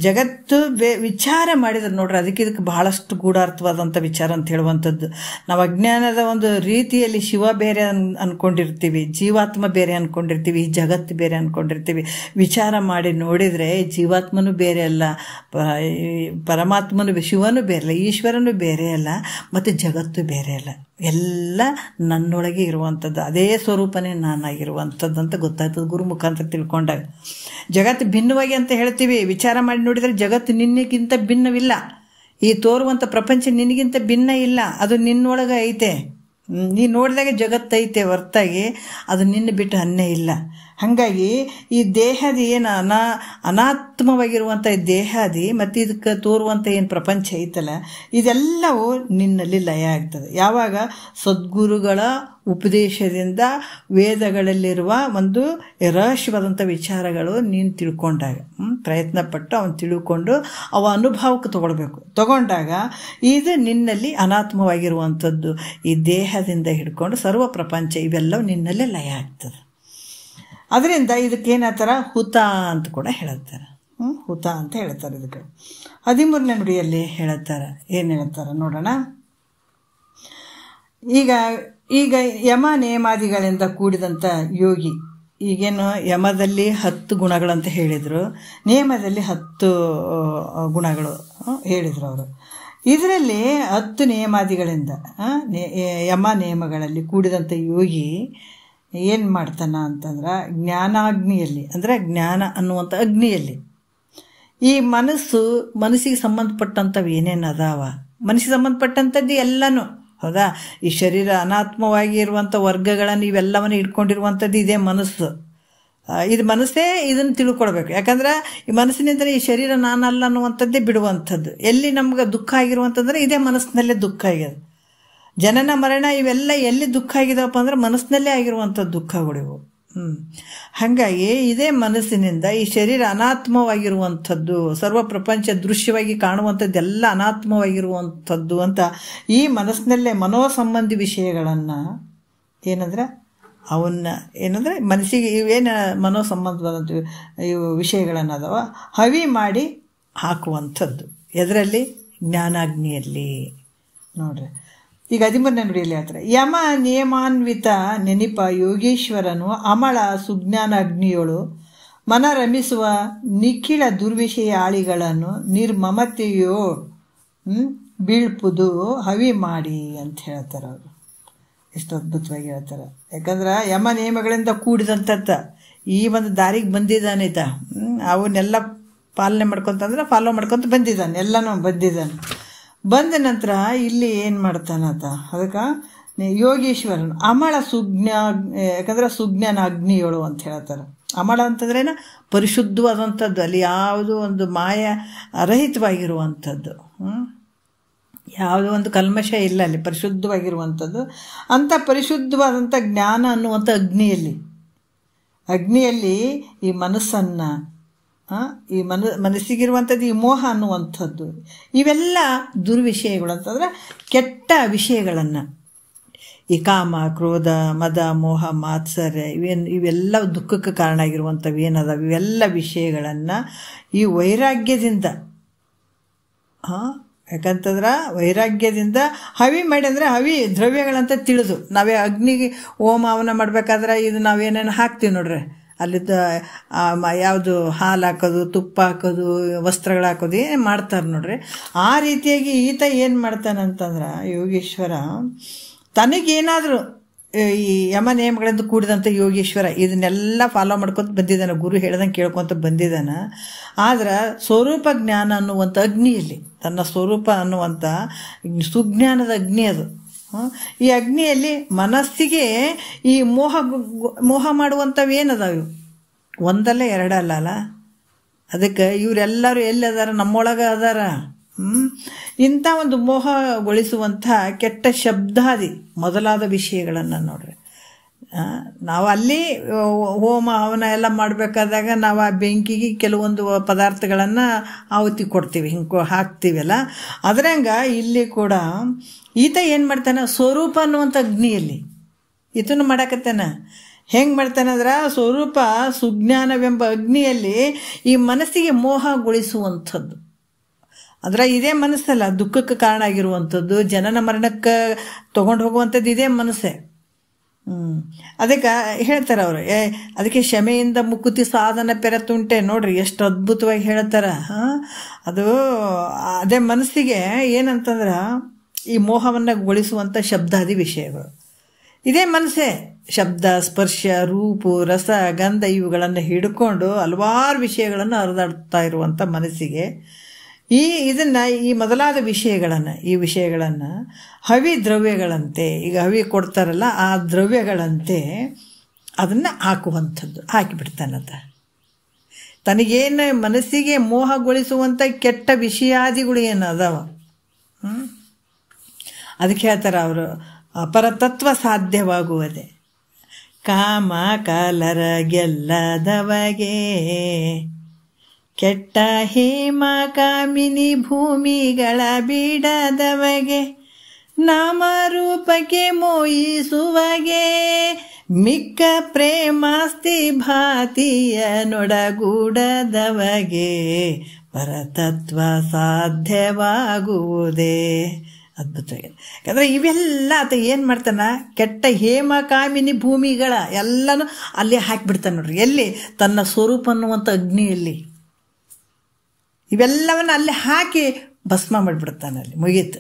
ಜಗತ್ತು ವಿಚಾರ ಮಾಡಿದ್ರೆ ನೋಡ್ರಿ, ಇದಕ್ಕೆ ಬಹಳಷ್ಟು ಗೂಢಾರ್ಥವಾದಂಥ ವಿಚಾರ ಅಂತ ಹೇಳುವಂಥದ್ದು. ನಾವು ಅಜ್ಞಾನದ ಒಂದು ರೀತಿಯಲ್ಲಿ ಶಿವ ಬೇರೆ ಅಂದ್ಕೊಂಡಿರ್ತೀವಿ, ಜೀವಾತ್ಮ ಬೇರೆ ಅಂದ್ಕೊಂಡಿರ್ತೀವಿ, ಈ ಜಗತ್ತು ಬೇರೆ ಅಂದ್ಕೊಂಡಿರ್ತೀವಿ. ವಿಚಾರ ಮಾಡಿ ನೋಡಿದರೆ ಜೀವಾತ್ಮನೂ ಬೇರೆ ಅಲ್ಲ, ಪರಮಾತ್ಮನೂ ಶಿವನೂ ಬೇರೆ ಅಲ್ಲ, ಈಶ್ವರನೂ ಬೇರೆ ಅಲ್ಲ, ಮತ್ತು ಜಗತ್ತು ಬೇರೆ ಅಲ್ಲ. ಎಲ್ಲ ನನ್ನೊಳಗೆ ಇರುವಂಥದ್ದು, ಅದೇ ಸ್ವರೂಪನೇ ನಾನಾಗಿರುವಂಥದ್ದು ಅಂತ ಗೊತ್ತಾಗ್ತದೆ ಗುರು ಮುಖಾಂತರ ತಿಳ್ಕೊಂಡಾಗ. ಜಗತ್ತು ಭಿನ್ನವಾಗಿ ಅಂತ ಹೇಳ್ತೀವಿ, ವಿಚಾರ ಮಾಡಿ ನೋಡಿದರೆ ಜಗತ್ತು ನಿನ್ನಗಿಂತ ಭಿನ್ನವಿಲ್ಲ. ಈ ತೋರುವಂಥ ಪ್ರಪಂಚ ನಿನಗಿಂತ ಭಿನ್ನ ಇಲ್ಲ, ಅದು ನಿನ್ನೊಳಗೆ ಐತೆ. ನೀ ನೋಡಿದಾಗ ಜಗತ್ತೈತೆ ಹೊರತಾಗಿ ಅದು ನಿನ್ನ ಬಿಟ್ಟು ಅನ್ನೇ ಇಲ್ಲ. ಹಾಗಾಗಿ ಈ ದೇಹದ ಏನು ಅನಾತ್ಮವಾಗಿರುವಂಥ ದೇಹಾದಿ ಮತ್ತು ಇದಕ್ಕೆ ತೋರುವಂಥ ಏನು ಪ್ರಪಂಚ ಐತಲ್ಲ, ಇದೆಲ್ಲವೂ ನಿನ್ನಲ್ಲಿ ಲಯ ಆಗ್ತದೆ. ಯಾವಾಗ ಸದ್ಗುರುಗಳ ಉಪದೇಶದಿಂದ ವೇದಗಳಲ್ಲಿರುವ ಒಂದು ರಹಸ್ಯವಾದಂಥ ವಿಚಾರಗಳು ನೀನು ತಿಳ್ಕೊಂಡಾಗ, ಪ್ರಯತ್ನಪಟ್ಟು ಅವನು ತಿಳ್ಕೊಂಡು ಅವ ಅನುಭವಕ್ಕೆ ತಗೊಂಡಾಗ ಇದು ನಿನ್ನಲ್ಲಿ ಅನಾತ್ಮವಾಗಿರುವಂಥದ್ದು ಈ ದೇಹದಿಂದ ಹಿಡ್ಕೊಂಡು ಸರ್ವ ಪ್ರಪಂಚ ಇವೆಲ್ಲವೂ ನಿನ್ನಲ್ಲೇ ಲಯ ಆಗ್ತದೆ. ಅದರಿಂದ ಇದಕ್ಕೇನಾಗ್ತಾರ ಹುತ ಅಂತ ಕೂಡ ಹೇಳ್ತಾರೆ. ಹುತ ಅಂತ ಹೇಳ್ತಾರೆ. ಇದಕ್ಕೆ 13ನೇ ನುಡಿಯಲ್ಲಿ ಹೇಳ್ತಾರೆ. ಏನು ಹೇಳ್ತಾರೆ ನೋಡೋಣ. ಈಗ ಯಮ ನೇಮಾದಿಗಳಿಂದ ಕೂಡಿದಂಥ ಯೋಗಿ, ಈಗೇನು ಯಮದಲ್ಲಿ 10 ಗುಣಗಳಂತ ಹೇಳಿದರು, ನೇಮದಲ್ಲಿ 10 ಗುಣಗಳು ಹೇಳಿದರು ಅವರು. ಇದರಲ್ಲಿ 10 ನೇಮಾದಿಗಳಿಂದ ಯಮ ನೇಮಗಳಲ್ಲಿ ಕೂಡಿದಂಥ ಯೋಗಿ ಏನು ಮಾಡ್ತಾನ ಅಂತಂದ್ರೆ, ಜ್ಞಾನಾಗ್ನಿಯಲ್ಲಿ ಅಂದರೆ ಜ್ಞಾನ ಅನ್ನುವಂಥ ಅಗ್ನಿಯಲ್ಲಿ ಈ ಮನಸ್ಸಿಗೆ ಸಂಬಂಧಪಟ್ಟಂಥವು ಏನೇನು ಅದಾವ, ಮನಸ್ಸಿಗೆ ಸಂಬಂಧಪಟ್ಟಂಥದ್ದು ಎಲ್ಲನೂ, ಹೌದಾ? ಈ ಶರೀರ ಅನಾತ್ಮವಾಗಿ ಇರುವಂಥ ವರ್ಗಗಳನ್ನು ಇವೆಲ್ಲವನ್ನು ಇಟ್ಕೊಂಡಿರುವಂಥದ್ದು ಇದೇ ಮನಸ್ಸು. ಇದು ಮನಸ್ಸೇ ಇದನ್ನು ತಿಳ್ಕೊಳ್ಬೇಕು. ಯಾಕಂದ್ರೆ ಈ ಮನಸ್ಸಿನಿಂದ ಈ ಶರೀರ ನಾನಲ್ಲ ಅನ್ನುವಂಥದ್ದೇ ಬಿಡುವಂಥದ್ದು. ಎಲ್ಲಿ ನಮ್ಗೆ ದುಃಖ ಆಗಿರುವಂಥದ್ರೆ ಇದೇ ಮನಸ್ಸಿನಲ್ಲೇ ದುಃಖ ಆಗ್ಯದ. ಜನನ ಮರಣ ಇವೆಲ್ಲ ಎಲ್ಲಿ ದುಃಖ ಆಗಿದಾವಪ್ಪ ಅಂದ್ರೆ ಮನಸ್ಸಿನಲ್ಲೇ ಆಗಿರುವಂಥ ದುಃಖಗಳಿವು. ಹಾಗಾಗಿ ಇದೇ ಮನಸ್ಸಿನಿಂದ ಈ ಶರೀರ ಅನಾತ್ಮವಾಗಿರುವಂಥದ್ದು, ಸರ್ವ ಪ್ರಪಂಚ ದೃಶ್ಯವಾಗಿ ಕಾಣುವಂಥದ್ದೆಲ್ಲ ಅನಾತ್ಮವಾಗಿರುವಂಥದ್ದು ಅಂತ ಈ ಮನಸ್ಸಿನಲ್ಲೇ ಮನೋಸಂಬಂಧಿ ವಿಷಯಗಳನ್ನು ಏನಂದರೆ ಮನಸ್ಸಿಗೆ ಇವೇನು ಮನೋಸಂಬಂಧವಾದಂಥ ಇವು ವಿಷಯಗಳನ್ನು ಅದಾವ ಹವಿ ಮಾಡಿ ಹಾಕುವಂಥದ್ದು. ಎದರಲ್ಲಿ? ಜ್ಞಾನಾಗ್ನಿಯಲ್ಲಿ. ನೋಡ್ರಿ, ಈಗ 13ನೇ ನುಡಿಯಲ್ಲಿ ಹೇಳ್ತಾರೆ, ಯಮ ನಿಯಮಾನ್ವಿತ ನೆನಿಪ ಯೋಗೀಶ್ವರನು ಅಮಳ ಸುಜ್ಞಾನ ಅಗ್ನಿಯೋಳು ಮನ ರಮಿಸುವ ನಿಖಿಳ ದುರ್ವಿಷಯ ಆಳಿಗಳನ್ನು ನಿರ್ಮಮತೆಯೋ ಬೀಳ್ಪುದು ಹವಿ ಮಾಡಿ ಅಂತ ಹೇಳ್ತಾರೆ ಅವರು. ಎಷ್ಟು ಅದ್ಭುತವಾಗಿ ಹೇಳ್ತಾರೆ. ಯಾಕಂದ್ರೆ ಯಮ ನಿಯಮಗಳಿಂದ ಕೂಡಿದಂಥ ಈ ಒಂದು ದಾರಿಗೆ ಬಂದಿದ್ದಾನೈತ, ಅವನ್ನೆಲ್ಲ ಪಾಲನೆ ಮಾಡ್ಕೊತಂದ್ರೆ ಫಾಲೋ ಮಾಡ್ಕೊತ ಬಂದಿದ್ದಾನೆ, ಎಲ್ಲನೂ ಬಂದಿದ್ದಾನೆ. ಬಂದ ನಂತರ ಇಲ್ಲಿ ಏನು ಮಾಡ್ತಾನತ, ಅದಕ್ಕೆ ಯೋಗೀಶ್ವರನು ಅಮಳ ಯಾಕಂದ್ರೆ ಸುಜ್ಞಾನ ಅಗ್ನಿಯೋಳು ಅಂತ ಹೇಳ್ತಾರೆ. ಅಮಳ ಅಂತಂದ್ರೇನು? ಪರಿಶುದ್ಧವಾದಂಥದ್ದು, ಅಲ್ಲಿ ಯಾವುದೋ ಒಂದು ಮಾಯ ರಹಿತವಾಗಿರುವಂಥದ್ದು, ಯಾವುದೋ ಒಂದು ಕಲ್ಮಶ ಇಲ್ಲ, ಅಲ್ಲಿ ಪರಿಶುದ್ಧವಾಗಿರುವಂಥದ್ದು. ಅಂಥ ಪರಿಶುದ್ಧವಾದಂಥ ಜ್ಞಾನ ಅನ್ನುವಂಥ ಅಗ್ನಿಯಲ್ಲಿ ಈ ಮನಸ್ಸನ್ನು, ಈ ಮನಸ್ಸಿಗಿರುವಂಥದ್ದು ಈ ಮೋಹ ಅನ್ನುವಂಥದ್ದು, ಇವೆಲ್ಲ ದುರ್ವಿಷಯಗಳು ಅಂತಂದ್ರೆ ಕೆಟ್ಟ ವಿಷಯಗಳನ್ನು, ಈ ಕಾಮ, ಕ್ರೋಧ, ಮದ, ಮೋಹ, ಮಾತ್ಸರ್ಯ ಇವೆಲ್ಲ ದುಃಖಕ್ಕೆ ಕಾರಣ ಆಗಿರುವಂಥವು ಏನದಾವ ಇವೆಲ್ಲ ವಿಷಯಗಳನ್ನು ಈ ವೈರಾಗ್ಯದಿಂದ, ಯಾಕಂತಂದ್ರೆ ವೈರಾಗ್ಯದಿಂದ ಹವಿ ಮಾಡಿ, ಅಂದರೆ ಹವಿ ದ್ರವ್ಯಗಳಂತ ತಿಳಿದು ನಾವೇ ಅಗ್ನಿಗೆ ಹೋಮ ಹವನ ಮಾಡಬೇಕಾದ್ರೆ ಇದು ನಾವೇನೇನು ಹಾಕ್ತೀವಿ ನೋಡ್ರಿ, ಅಲ್ಲಿದ್ದ ಯಾವುದು ಹಾಲು ಹಾಕೋದು, ತುಪ್ಪ ಹಾಕೋದು, ವಸ್ತ್ರಗಳು ಹಾಕೋದು ಏನು ಮಾಡ್ತಾರೆ ನೋಡ್ರಿ. ಆ ರೀತಿಯಾಗಿ ಈತ ಏನು ಮಾಡ್ತಾನಂತಂದ್ರೆ ಯೋಗೀಶ್ವರ ತನಗೇನಾದರೂ ಈ ಯಮ ನಿಯಮಗಳಿಂದ ಕೂಡಿದಂಥ ಯೋಗೀಶ್ವರ ಇದನ್ನೆಲ್ಲ ಫಾಲೋ ಮಾಡ್ಕೊತ ಬಂದಿದ್ದಾನೆ, ಗುರು ಹೇಳ್ದಂಗೆ ಕೇಳ್ಕೊತ ಬಂದಿದ್ದಾನೆ. ಆದ್ರೆ ಸ್ವರೂಪ ಜ್ಞಾನ ಅನ್ನುವಂಥ ಅಗ್ನಿಯಲ್ಲಿ, ತನ್ನ ಸ್ವರೂಪ ಅನ್ನುವಂಥ ಸುಜ್ಞಾನದ ಅಗ್ನಿ ಅದು. ಈ ಅಗ್ನಿಯಲ್ಲಿ ಮನಸ್ಸಿಗೆ ಈ ಮೋಹ ಮಾಡುವಂಥವು ಏನದಾವು, ಒಂದಲ್ಲ ಎರಡಲ್ಲ ಅಲ್ಲ. ಅದಕ್ಕೆ ಇವರೆಲ್ಲರೂ ಎಲ್ಲಿ ಅದಾರ? ನಮ್ಮೊಳಗೆ ಅದಾರ. ಇಂಥ ಒಂದು ಮೋಹಗೊಳಿಸುವಂಥ ಕೆಟ್ಟ ಶಬ್ದಾದಿ ಮೊದಲಾದ ವಿಷಯಗಳನ್ನು ನೋಡ್ರಿ, ನಾವು ಅಲ್ಲಿ ಹೋಮ ಹವನ ಎಲ್ಲ ಮಾಡಬೇಕಾದಾಗ ನಾವು ಆ ಬೆಂಕಿಗೆ ಕೆಲವೊಂದು ಪದಾರ್ಥಗಳನ್ನು ಆಹುತಿ ಕೊಡ್ತೀವಿ, ಹಿಂಗೆ ಹಾಕ್ತೀವಲ್ಲ. ಅದ್ರಂಗ ಇಲ್ಲಿ ಕೂಡ ಈತ ಏನು ಮಾಡ್ತಾನೆ? ಸ್ವರೂಪ ಅನ್ನುವಂಥ ಅಗ್ನಿಯಲ್ಲಿ ಇದನ್ನು ಮಾಡಕತ್ತಾನೆ. ಹೆಂಗೆ ಮಾಡ್ತಾನೆ ಅಂದ್ರೆ, ಸ್ವರೂಪ ಸುಜ್ಞಾನವೆಂಬ ಅಗ್ನಿಯಲ್ಲಿ ಈ ಮನಸ್ಸಿಗೆ ಮೋಹಗೊಳಿಸುವಂಥದ್ದು. ಅಂದ್ರೆ ಇದೇ ಮನಸ್ಸಲ್ಲ ದುಃಖಕ್ಕೆ ಕಾರಣ ಆಗಿರುವಂಥದ್ದು, ಜನನ ಮರಣಕ್ಕೆ ತೊಗೊಂಡು ಹೋಗುವಂಥದ್ದು ಇದೇ ಮನಸ್ಸೇ. ಅದಕ್ಕೆ ಹೇಳ್ತಾರೆ ಅವರು, ಅದಕ್ಕೆ ಕ್ಷಮೆಯಿಂದ ಮುಕುತಿ ಸಾಧನ ಪೆರತುಂಟೆ. ನೋಡ್ರಿ ಎಷ್ಟು ಅದ್ಭುತವಾಗಿ ಹೇಳ್ತಾರ. ಅದು ಅದೇ ಮನಸ್ಸಿಗೆ ಏನಂತಂದ್ರೆ ಈ ಮೋಹವನ್ನು ಗೊಳಿಸುವಂಥ ಶಬ್ದಾದಿ ವಿಷಯಗಳು ಇದೇ ಮನಸ್ಸೇ. ಶಬ್ದ, ಸ್ಪರ್ಶ, ರೂಪು, ರಸ, ಗಂಧ ಇವುಗಳನ್ನು ಹಿಡ್ಕೊಂಡು ಹಲವಾರು ವಿಷಯಗಳನ್ನು ಹರಿದಾಡ್ತಾ ಇರುವಂಥ ಮನಸ್ಸಿಗೆ ಈ ಮೊದಲಾದ ಈ ವಿಷಯಗಳನ್ನು ಹವಿ ದ್ರವ್ಯಗಳಂತೆ, ಈಗ ಹವಿ ಕೊಡ್ತಾರಲ್ಲ ಆ ದ್ರವ್ಯಗಳಂತೆ ಅದನ್ನು ಹಾಕುವಂಥದ್ದು, ಹಾಕಿಬಿಡ್ತಾನಂತ. ತನಗೇನು ಮನಸ್ಸಿಗೆ ಮೋಹಗೊಳಿಸುವಂಥ ಕೆಟ್ಟ ವಿಷಯಾದಿಗಳು ಏನು ಅದಾವ, ಅದಕ್ಕೆ ಹೇಳ್ತಾರೆ ಅವರು, ಪರತತ್ವ ಸಾಧ್ಯವಾಗುವುದೇ ಕಾಮ ಕಾಲರ ಗೆಲ್ಲದವಗೆ, ಕೆಟ್ಟ ಹೇಮ ಕಾಮಿನಿ ಭೂಮಿಗಳ ಬಿಡದವಗೆ, ನಾಮರೂಪಕ್ಕೆ ಮೋಯಿಸುವಗೆ, ಮಿಕ್ಕ ಪ್ರೇಮಾಸ್ತಿ ಭಾತಿಯ ನೊಡಗೂಡದವಗೆ, ಪರತತ್ವ ಸಾಧ್ಯವಾಗುವುದೇ. ಅದ್ಭುತವಾಗಿದೆ. ಯಾಕಂದರೆ ಇವೆಲ್ಲ ಆತ ಏನು ಮಾಡ್ತಾನೆ? ಕೆಟ್ಟ ಹೇಮ ಕಾಮಿನಿ ಭೂಮಿಗಳ ಎಲ್ಲನೂ ಅಲ್ಲಿ ಹಾಕಿಬಿಡ್ತಾನೆ ನೋಡ್ರಿ. ಎಲ್ಲಿ? ತನ್ನ ಸ್ವರೂಪ ಅನ್ನುವಂಥ ಅಗ್ನಿಯಲ್ಲಿ ಇವೆಲ್ಲವನ್ನು ಅಲ್ಲಿ ಹಾಕಿ ಭಸ್ಮ ಮಾಡಿಬಿಡ್ತಾನೆ. ಅಲ್ಲಿ ಮುಗೀತು.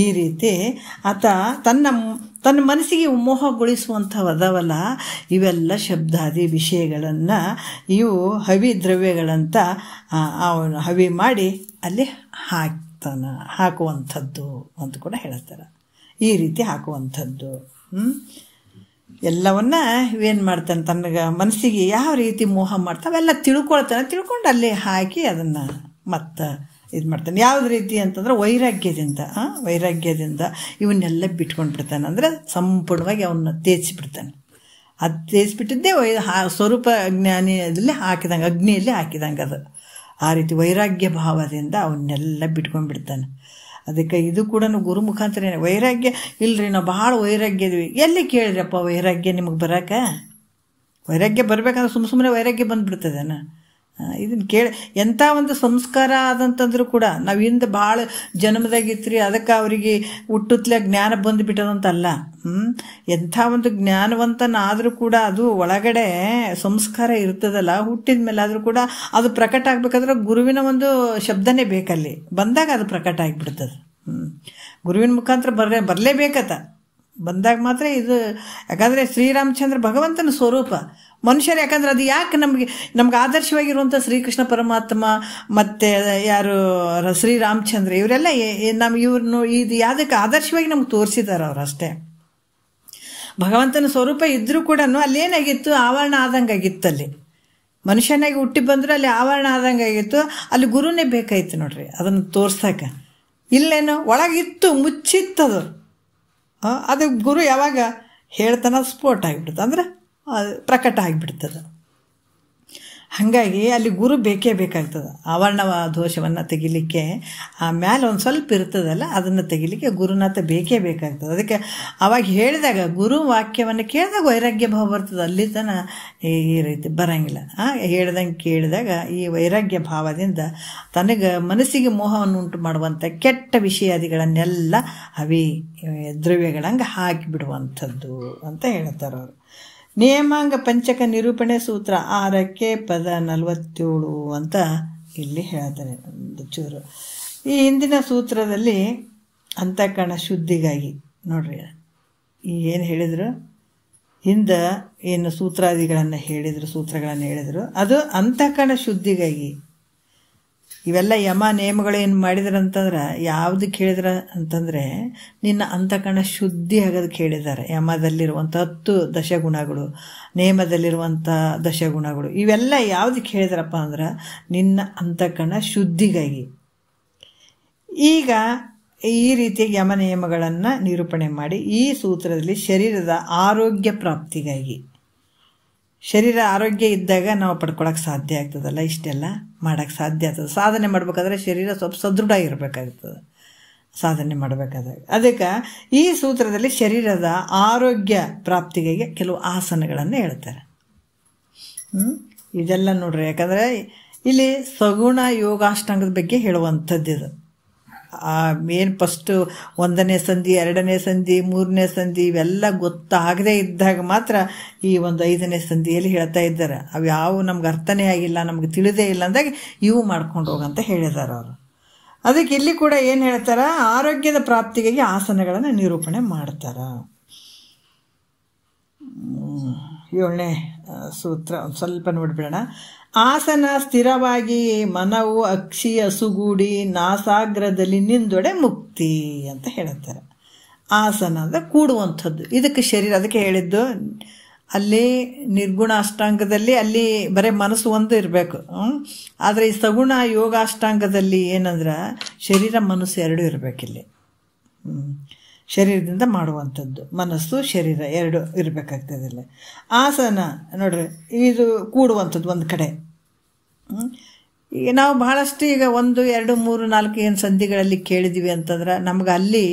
ಈ ರೀತಿ ಆತ ತನ್ನ ಮನಸ್ಸಿಗೆ ಮೋಹಗೊಳಿಸುವಂಥವು ಅದಾವಲ್ಲ, ಇವೆಲ್ಲ ಶಬ್ದಾದಿ ವಿಷಯಗಳನ್ನು ಇವು ಹವಿ ದ್ರವ್ಯಗಳಂತ ಅವನು ಹವಿ ಮಾಡಿ ಅಲ್ಲಿ ಹಾಕುವಂಥದ್ದು ಅಂತ ಕೂಡ ಹೇಳ್ತಾರೆ. ಈ ರೀತಿ ಹಾಕುವಂಥದ್ದು ಎಲ್ಲವನ್ನ ಇವೇನು ಮಾಡ್ತಾನೆ? ತನ್ನಗ ಮನಸ್ಸಿಗೆ ಯಾವ ರೀತಿ ಮೋಹ ಮಾಡ್ತಾನೆ ಅವೆಲ್ಲ ತಿಳ್ಕೊಂಡು ಅಲ್ಲಿ ಹಾಕಿ ಅದನ್ನು ಮತ್ತೆ ಇದು ಮಾಡ್ತಾನೆ. ಯಾವ್ದು ರೀತಿ ಅಂತಂದ್ರೆ ವೈರಾಗ್ಯದಿಂದ ಇವನ್ನೆಲ್ಲ ಬಿಟ್ಕೊಂಡು ಬಿಡ್ತಾನೆ. ಅಂದರೆ ಸಂಪೂರ್ಣವಾಗಿ ಅವನ್ನ ತೇಜಿಬಿಡ್ತಾನೆ. ಅದು ತೇಜಿಬಿಟ್ಟಿದ್ದೇ ಸ್ವರೂಪ ಜ್ಞಾನಿಯಲ್ಲಿ ಹಾಕಿದಂಗೆ, ಅಗ್ನಿಯಲ್ಲಿ ಹಾಕಿದಂಗೆ ಅದು. ಆ ರೀತಿ ವೈರಾಗ್ಯ ಭಾವದಿಂದ ಅವನ್ನೆಲ್ಲ ಬಿಟ್ಕೊಂಡು ಬಿಡ್ತಾನೆ. ಅದಕ್ಕೆ ಇದು ಕೂಡ ಗುರು ಮುಖಾಂತರ ವೈರಾಗ್ಯ ಇಲ್ಲರಿ, ನಾವು ಭಾಳ ವೈರಾಗ್ಯ ಇದೀವಿ. ಎಲ್ಲಿ ಕೇಳಿದ್ರಪ್ಪ ವೈರಾಗ್ಯ ನಿಮಗೆ ಬರೋಕೆ? ವೈರಾಗ್ಯ ಬರಬೇಕಂದ್ರೆ ಸುಮ್ಮನೆ ವೈರಾಗ್ಯ ಬಂದುಬಿಡ್ತದೇನ? ಇದನ್ನು ಕೇಳಿ ಎಂಥ ಒಂದು ಸಂಸ್ಕಾರ ಆದಂತಂದ್ರೂ ಕೂಡ ನಾವು ಹಿಂದೆ ಭಾಳ ಜನ್ಮದಾಗಿತ್ರಿ, ಅದಕ್ಕೆ ಅವರಿಗೆ ಹುಟ್ಟುತ್ತಲೇ ಜ್ಞಾನ ಬಂದುಬಿಟ್ಟದಂತಲ್ಲ. ಎಂಥ ಒಂದು ಜ್ಞಾನವಂತನಾದರೂ ಕೂಡ ಅದು ಒಳಗಡೆ ಸಂಸ್ಕಾರ ಇರ್ತದಲ್ಲ, ಹುಟ್ಟಿದ ಮೇಲೆ ಆದರೂ ಕೂಡ ಅದು ಪ್ರಕಟ ಆಗಬೇಕಾದ್ರೆ ಗುರುವಿನ ಒಂದು ಶಬ್ದನೇ ಬೇಕಲ್ಲಿ. ಬಂದಾಗ ಅದು ಪ್ರಕಟ ಆಗಿಬಿಡ್ತದೆ. ಗುರುವಿನ ಮುಖಾಂತರ ಬರಲೇಬೇಕತ್ತ. ಬಂದಾಗ ಮಾತ್ರ ಇದು. ಯಾಕಂದರೆ ಶ್ರೀರಾಮಚಂದ್ರ ಭಗವಂತನ ಸ್ವರೂಪ ಮನುಷ್ಯರು. ಯಾಕಂದ್ರೆ ಅದು ಯಾಕೆ ನಮ್ಗೆ ಆದರ್ಶವಾಗಿರುವಂಥ ಶ್ರೀಕೃಷ್ಣ ಪರಮಾತ್ಮ ಮತ್ತು ಯಾರು ಶ್ರೀರಾಮಚಂದ್ರ ಇವರೆಲ್ಲ ಇವ್ರನ್ನು ಇದು ಯಾವುದಕ್ಕೆ ಆದರ್ಶವಾಗಿ ನಮ್ಗೆ ತೋರಿಸಿದ್ದಾರೆ ಅವರು ಅಷ್ಟೇ. ಭಗವಂತನ ಸ್ವರೂಪ ಇದ್ದರೂ ಕೂಡ ಅಲ್ಲೇನಾಗಿತ್ತು? ಆವರಣ ಆದಂಗೆ ಆಗಿತ್ತು. ಅಲ್ಲಿ ಮನುಷ್ಯನಾಗಿ ಹುಟ್ಟಿ ಬಂದರೂ ಅಲ್ಲಿ ಆವರಣ ಆದಂಗೆ ಆಗಿತ್ತು. ಅಲ್ಲಿ ಗುರುನೇ ಬೇಕಾಯ್ತು ನೋಡ್ರಿ ಅದನ್ನು ತೋರ್ಸಕ್ಕೆ. ಇಲ್ಲೇನೋ ಒಳಗಿತ್ತು, ಮುಚ್ಚಿತ್ತದು. ಅದು ಗುರು ಯಾವಾಗ ಹೇಳ್ತಾನೆ ಸ್ಫೋಟ ಆಗಿಬಿಡ್ತದೆ, ಅಂದ್ರೆ ಪ್ರಕಟ ಆಗಿಬಿಡ್ತದೆ. ಹಾಗಾಗಿ ಅಲ್ಲಿ ಗುರು ಬೇಕೇ ಬೇಕಾಗ್ತದೆ. ಆವರಣ ದೋಷವನ್ನು ತೆಗಿಲಿಕ್ಕೆ ಆಮೇಲೆ ಒಂದು ಸ್ವಲ್ಪ ಇರ್ತದಲ್ಲ, ಅದನ್ನು ತೆಗಿಲಿಕ್ಕೆ ಗುರುನಾಥ ಬೇಕೇ ಬೇಕಾಗ್ತದೆ. ಅದಕ್ಕೆ ಅವಾಗ ಹೇಳಿದಾಗ ಗುರು ವಾಕ್ಯವನ್ನು ಕೇಳಿದಾಗ ವೈರಾಗ್ಯ ಭಾವ ಬರ್ತದೆ. ಅಲ್ಲಿ ತನ ಈ ರೀತಿ ಬರೋಂಗಿಲ್ಲ. ಹೇಳ್ದಂಗೆ ಕೇಳಿದಾಗ ಈ ವೈರಾಗ್ಯ ಭಾವದಿಂದ ತನಗೆ ಮನಸ್ಸಿಗೆ ಮೋಹವನ್ನು ಉಂಟು ಮಾಡುವಂಥ ಕೆಟ್ಟ ವಿಷಯಾದಿಗಳನ್ನೆಲ್ಲ ಹವಿ ದ್ರವ್ಯಗಳಂಗೆ ಹಾಕಿಬಿಡುವಂಥದ್ದು ಅಂತ ಹೇಳ್ತಾರೆ ಅವರು. ನಿಯಮಾಂಗ ಪಂಚಕ ನಿರೂಪಣೆ ಸೂತ್ರ 6ಕ್ಕೆ ಪದ 47 ಅಂತ ಇಲ್ಲಿ ಹೇಳ್ತಾರೆ ಒಂದು ಚೂರು. ಈ ಹಿಂದಿನ ಸೂತ್ರದಲ್ಲಿ ಅಂತಃಕರಣ ಶುದ್ಧಿಗಾಗಿ ನೋಡ್ರಿ ಏನು ಹೇಳಿದರು, ಹಿಂದೆ ಏನು ಸೂತ್ರಗಳನ್ನು ಹೇಳಿದರು ಅದು ಅಂತಃಕರಣ ಶುದ್ಧಿಗಾಗಿ. ಇವೆಲ್ಲ ಯಮ ನೇಮಗಳೇನು ಮಾಡಿದ್ರಂತಂದ್ರೆ ಯಾವುದಕ್ಕೆ ಹೇಳಿದ್ರ ಅಂತಂದರೆ ನಿನ್ನ ಅಂತಃಕರಣ ಶುದ್ಧಿ ಆಗೋದಕ್ಕೆ ಹೇಳಿದ್ದಾರೆ. ಯಮದಲ್ಲಿರುವಂಥ 10 ದಶಗುಣಗಳು, ನೇಮದಲ್ಲಿರುವಂಥ ದಶಗುಣಗಳು, ಇವೆಲ್ಲ ಯಾವುದಕ್ಕೆ ಹೇಳಿದಾರಪ್ಪ ಅಂದ್ರೆ ನಿನ್ನ ಅಂತಃಕರಣ ಶುದ್ಧಿಗಾಗಿ. ಈಗ ಈ ರೀತಿಯಾಗಿ ಯಮ ನಿಯಮಗಳನ್ನು ನಿರೂಪಣೆ ಮಾಡಿ ಈ ಸೂತ್ರದಲ್ಲಿ ಶರೀರದ ಆರೋಗ್ಯ ಪ್ರಾಪ್ತಿಗಾಗಿ, ಶರೀರ ಆರೋಗ್ಯ ಇದ್ದಾಗ ನಾವು ಪಡ್ಕೊಳಕ್ಕೆ ಸಾಧ್ಯ ಆಗ್ತದಲ್ಲ, ಇಷ್ಟೆಲ್ಲ ಮಾಡೋಕ್ಕೆ ಸಾಧ್ಯ ಆಗ್ತದೆ. ಸಾಧನೆ ಮಾಡಬೇಕಾದ್ರೆ ಶರೀರ ಸ್ವಲ್ಪ ಸದೃಢ ಇರಬೇಕಾಗ್ತದೆ ಸಾಧನೆ ಮಾಡಬೇಕಾದಾಗ. ಅದಕ್ಕೆ ಈ ಸೂತ್ರದಲ್ಲಿ ಶರೀರದ ಆರೋಗ್ಯ ಪ್ರಾಪ್ತಿಗಾಗಿ ಕೆಲವು ಆಸನಗಳನ್ನು ಹೇಳ್ತಾರೆ. ಇದೆಲ್ಲ ನೋಡ್ರಿ, ಯಾಕಂದರೆ ಇಲ್ಲಿ ಸಗುಣ ಯೋಗಾಷ್ಟಾಂಗದ ಬಗ್ಗೆ ಹೇಳುವಂಥದ್ದು ಇದು. ಏನು ಫಸ್ಟು 1ನೇ ಸಂಧಿ, 2ನೇ ಸಂಧಿ, 3ನೇ ಸಂಧಿ ಇವೆಲ್ಲ ಗೊತ್ತಾಗದೇ ಇದ್ದಾಗ ಮಾತ್ರ ಈ ಒಂದು 5ನೇ ಸಂಧಿಯಲ್ಲಿ ಹೇಳ್ತಾ ಇದ್ದಾರೆ. ಅವು ಯಾವ ನಮ್ಗೆ ಅರ್ಥನೇ ಆಗಿಲ್ಲ, ನಮ್ಗೆ ತಿಳಿದೇ ಇಲ್ಲ ಅಂದಾಗ ಇವು ಮಾಡ್ಕೊಂಡು ಹೋಗಂತ ಹೇಳಿದ್ದಾರೆ ಅವರು. ಅದಕ್ಕೆ ಇಲ್ಲಿ ಕೂಡ ಏನು ಹೇಳ್ತಾರೆ, ಆರೋಗ್ಯದ ಪ್ರಾಪ್ತಿಗಾಗಿ ಆಸನಗಳನ್ನು ನಿರೂಪಣೆ ಮಾಡ್ತಾರೆ. 7ನೇ ಸೂತ್ರ ಒಂದು ಸ್ವಲ್ಪ ನೋಡಿಬಿಡೋಣ. ಆಸನ ಸ್ಥಿರವಾಗಿ ಮನವು ಅಕ್ಷಿ ಹಸುಗೂಡಿ ನಾಸಾಗ್ರದಲ್ಲಿ ನಿಂದೊಡೆ ಮುಕ್ತಿ ಅಂತ ಹೇಳ್ತಾರೆ. ಆಸನ ಅಂದರೆ ಕೂಡುವಂಥದ್ದು. ಇದಕ್ಕೆ ಶರೀರ, ಅದಕ್ಕೆ ಹೇಳಿದ್ದು ಅಲ್ಲಿ ನಿರ್ಗುಣ ಅಷ್ಟಾಂಗದಲ್ಲಿ ಅಲ್ಲಿ ಬರೀ ಮನಸ್ಸು ಒಂದು ಇರಬೇಕು. ಆದರೆ ಈ ಸಗುಣ ಯೋಗಾಷ್ಟಾಂಗದಲ್ಲಿ ಏನಂದ್ರೆ ಶರೀರ ಮನಸ್ಸು ಎರಡೂ ಇರಬೇಕಿಲ್ಲಿ. ಶರೀರದಿಂದ ಮಾಡುವಂಥದ್ದು, ಮನಸ್ಸು ಶರೀರ ಎರಡು ಇರಬೇಕಾಗ್ತದೆ ಇಲ್ಲಿ. ಆಸನ ನೋಡ್ರಿ, ಇದು ಕೂಡುವಂಥದ್ದು ಒಂದು ಕಡೆ. ಈಗ ನಾವು ಬಹಳಷ್ಟು ಈಗ 1, 2, 3, 4 ಏನು ಸಂಧಿಗಳಲ್ಲಿ ಕೇಳಿದ್ದೀವಿ ಅಂತಂದ್ರೆ ನಮ್ಗೆ ಅಲ್ಲಿ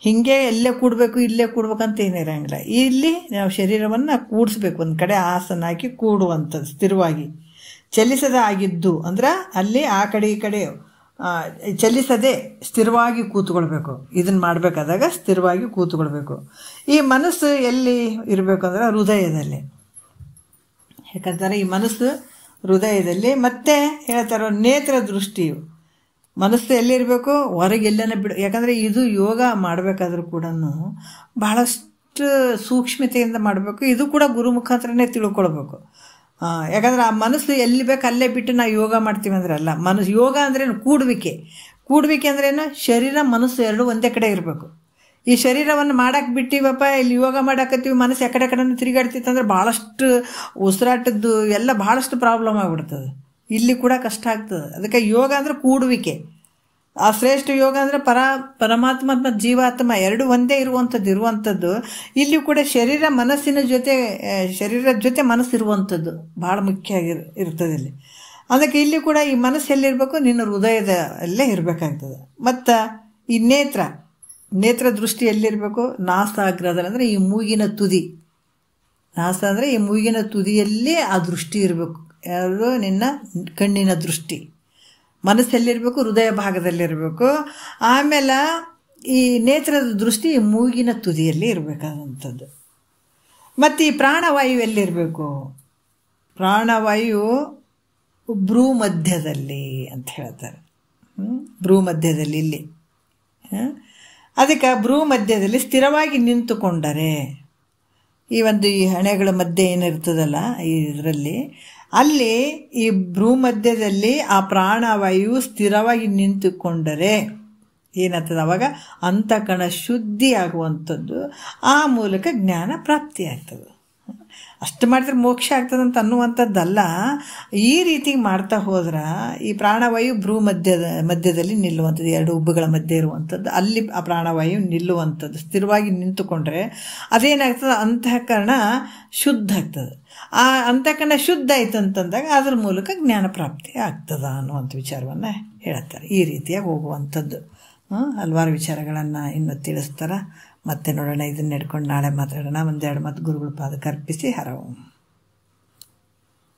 ಹೀಗೆ ಎಲ್ಲೇ ಕೂಡಬೇಕು ಇಲ್ಲೇ ಕೂಡ್ಬೇಕಂತ ಏನಿರಂಗಿಲ್ಲ. ಇಲ್ಲಿ ನಾವು ಶರೀರವನ್ನು ಕೂಡಿಸ್ಬೇಕು, ಒಂದು ಕಡೆ ಆಸನ ಹಾಕಿ ಕೂಡುವಂಥದ್ದು ಸ್ಥಿರವಾಗಿ, ಚಲಿಸದ ಆಗಿದ್ದು ಅಂದ್ರೆ ಅಲ್ಲಿ ಆ ಕಡೆ ಈ ಕಡೆ ಚಲಿಸದೆ ಸ್ಥಿರವಾಗಿ ಕೂತ್ಕೊಳ್ಬೇಕು. ಇದನ್ನು ಮಾಡಬೇಕಾದಾಗ ಸ್ಥಿರವಾಗಿ ಕೂತ್ಕೊಳ್ಬೇಕು. ಈ ಮನಸ್ಸು ಎಲ್ಲಿ ಇರಬೇಕು ಅಂದ್ರೆ ಹೃದಯದಲ್ಲಿ. ಯಾಕಂತಾರೆ ಈ ಮನಸ್ಸು ಹೃದಯದಲ್ಲಿ. ಮತ್ತೆ ಹೇಳ್ತಾರೋ ನೇತ್ರ ದೃಷ್ಟಿಯು ಮನಸ್ಸು ಎಲ್ಲಿರಬೇಕು, ಹೊರಗೆಲ್ಲನೇ ಬಿಡು. ಯಾಕಂದರೆ ಇದು ಯೋಗ ಮಾಡಬೇಕಾದ್ರೂ ಕೂಡ ಬಹಳಷ್ಟು ಸೂಕ್ಷ್ಮತೆಯಿಂದ ಮಾಡಬೇಕು. ಇದು ಕೂಡ ಗುರು ಮುಖಾಂತರನೇ ತಿಳ್ಕೊಳ್ಬೇಕು. ಯಾಕಂದ್ರೆ ಆ ಮನಸ್ಸು ಎಲ್ಲಿ ಬೇಕು ಅಲ್ಲೇ ಬಿಟ್ಟು ನಾವು ಯೋಗ ಮಾಡ್ತೀವಿ ಅಂದ್ರೆ ಅಲ್ಲ. ಯೋಗ ಅಂದ್ರೇನು, ಕೂಡುವಿಕೆ ಅಂದ್ರೇನು, ಶರೀರ ಮನಸ್ಸು ಎರಡು ಒಂದೇ ಕಡೆ ಇರಬೇಕು. ಈ ಶರೀರವನ್ನು ಮಾಡಕ್ಕೆ ಬಿಟ್ಟಿವಪ್ಪ, ಇಲ್ಲಿ ಯೋಗ ಮಾಡಾಕತ್ತೀವಿ, ಮನಸ್ಸು ಎಕಡೆ ಕಡೆನೂ ತಿರುಗಾಡ್ತಿತ್ತಂದ್ರೆ ಭಾಳಷ್ಟು ಉಸಿರಾಟದ್ದು ಎಲ್ಲ ಭಾಳಷ್ಟು ಪ್ರಾಬ್ಲಮ್ ಆಗಿಬಿಡ್ತದೆ. ಇಲ್ಲಿ ಕೂಡ ಕಷ್ಟ ಆಗ್ತದೆ. ಅದಕ್ಕೆ ಯೋಗ ಅಂದರೆ ಕೂಡುವಿಕೆ. ಆ ಶ್ರೇಷ್ಠ ಯೋಗ ಅಂದರೆ ಪರಮಾತ್ಮ ಮತ್ತು ಜೀವಾತ್ಮ ಎರಡು ಒಂದೇ ಇರುವಂಥದ್ದು. ಇಲ್ಲಿ ಕೂಡ ಶರೀರ ಮನಸ್ಸಿನ ಜೊತೆ, ಶರೀರದ ಜೊತೆ ಮನಸ್ಸು ಇರುವಂಥದ್ದು ಭಾಳ ಮುಖ್ಯ ಇರ್ತದೆ ಇಲ್ಲಿ. ಅದಕ್ಕೆ ಇಲ್ಲಿ ಕೂಡ ಈ ಮನಸ್ಸು ಎಲ್ಲಿರಬೇಕು, ನಿನ್ನ ಹೃದಯದಲ್ಲೇ ಇರಬೇಕಾಗ್ತದೆ. ಮತ್ತು ಈ ನೇತ್ರ ದೃಷ್ಟಿ ಎಲ್ಲಿರಬೇಕು, ನಾಸಾಗ್ರದಲ್ಲಿ ಅಂದರೆ ಈ ಮೂಗಿನ ತುದಿ. ನಾಸ ಅಂದರೆ ಈ ಮೂಗಿನ ತುದಿಯಲ್ಲಿ ಆ ದೃಷ್ಟಿ ಇರಬೇಕು. ಯಾವುದು, ನಿನ್ನ ಕಣ್ಣಿನ ದೃಷ್ಟಿ. ಮನಸ್ಸೆಲ್ಲಿರಬೇಕು, ಹೃದಯ ಭಾಗದಲ್ಲಿರಬೇಕು. ಆಮೇಲೆ ಈ ನೇತ್ರದ ದೃಷ್ಟಿ ಮೂಗಿನ ತುದಿಯಲ್ಲಿ ಇರಬೇಕಾದಂಥದ್ದು. ಮತ್ತು ಈ ಪ್ರಾಣವಾಯು ಎಲ್ಲಿರಬೇಕು, ಪ್ರಾಣವಾಯು ಭ್ರೂ ಮಧ್ಯದಲ್ಲಿ ಅಂತ ಹೇಳ್ತಾರೆ. ಭ್ರೂ ಮಧ್ಯದಲ್ಲಿ ಇಲ್ಲಿ. ಅದಕ್ಕೆ ಭ್ರೂ ಮಧ್ಯದಲ್ಲಿ ಸ್ಥಿರವಾಗಿ ನಿಂತುಕೊಂಡರೆ, ಈ ಹಣೆಗಳ ಮಧ್ಯೆ ಏನಿರ್ತದಲ್ಲ ಇದರಲ್ಲಿ, ಅಲ್ಲಿ ಈ ಭ್ರೂ ಮಧ್ಯದಲ್ಲಿ ಆ ಪ್ರಾಣವಾಯು ಸ್ಥಿರವಾಗಿ ನಿಂತುಕೊಂಡರೆ ಏನಾಗ್ತದೆ, ಅವಾಗ ಅಂತಃಕರಣ ಶುದ್ಧಿ ಆಗುವಂಥದ್ದು. ಆ ಮೂಲಕ ಜ್ಞಾನ ಪ್ರಾಪ್ತಿ ಆಗ್ತದೆ. ಅಷ್ಟು ಮಾಡಿದ್ರೆ ಮೋಕ್ಷ ಆಗ್ತದಂತ ಅನ್ನುವಂಥದ್ದಲ್ಲ. ಈ ರೀತಿ ಮಾಡ್ತಾ ಹೋದ್ರೆ ಈ ಪ್ರಾಣವಾಯು ಭ್ರೂ ಮಧ್ಯದಲ್ಲಿ ನಿಲ್ಲುವಂಥದ್ದು, ಎರಡು ಉಬ್ಬುಗಳ ಮಧ್ಯೆ ಇರುವಂಥದ್ದು, ಅಲ್ಲಿ ಆ ಪ್ರಾಣವಾಯು ನಿಲ್ಲುವಂಥದ್ದು, ಸ್ಥಿರವಾಗಿ ನಿಂತುಕೊಂಡ್ರೆ ಅದೇನಾಗ್ತದೆ, ಅಂತಃಕರಣ ಶುದ್ಧ ಆಗ್ತದೆ. ಆ ಅಂತಃಕರಣ ಶುದ್ಧ ಆಯ್ತು ಅಂತಂದಾಗ ಅದ್ರ ಮೂಲಕ ಜ್ಞಾನ ಪ್ರಾಪ್ತಿ ಆಗ್ತದ ಅನ್ನುವಂಥ ವಿಚಾರವನ್ನು ಹೇಳ್ತಾರೆ. ಈ ರೀತಿಯಾಗಿ ಹೋಗುವಂಥದ್ದು ಹಲವಾರು ವಿಚಾರಗಳನ್ನು ಇನ್ನು ತಿಳಿಸ್ತಾರೆ. ಮತ್ತೆ ನೋಡೋಣ, ಇದನ್ನ ಹಿಡ್ಕೊಂಡು ನಾಳೆ ಮಾತಾಡೋಣ. ಒಂದೆರಡು ಮಾತು ಗುರುಗಳ ಪಾದಕ್ಕೆ ಅರ್ಪಿಸಿ ಹರ ಓಂ.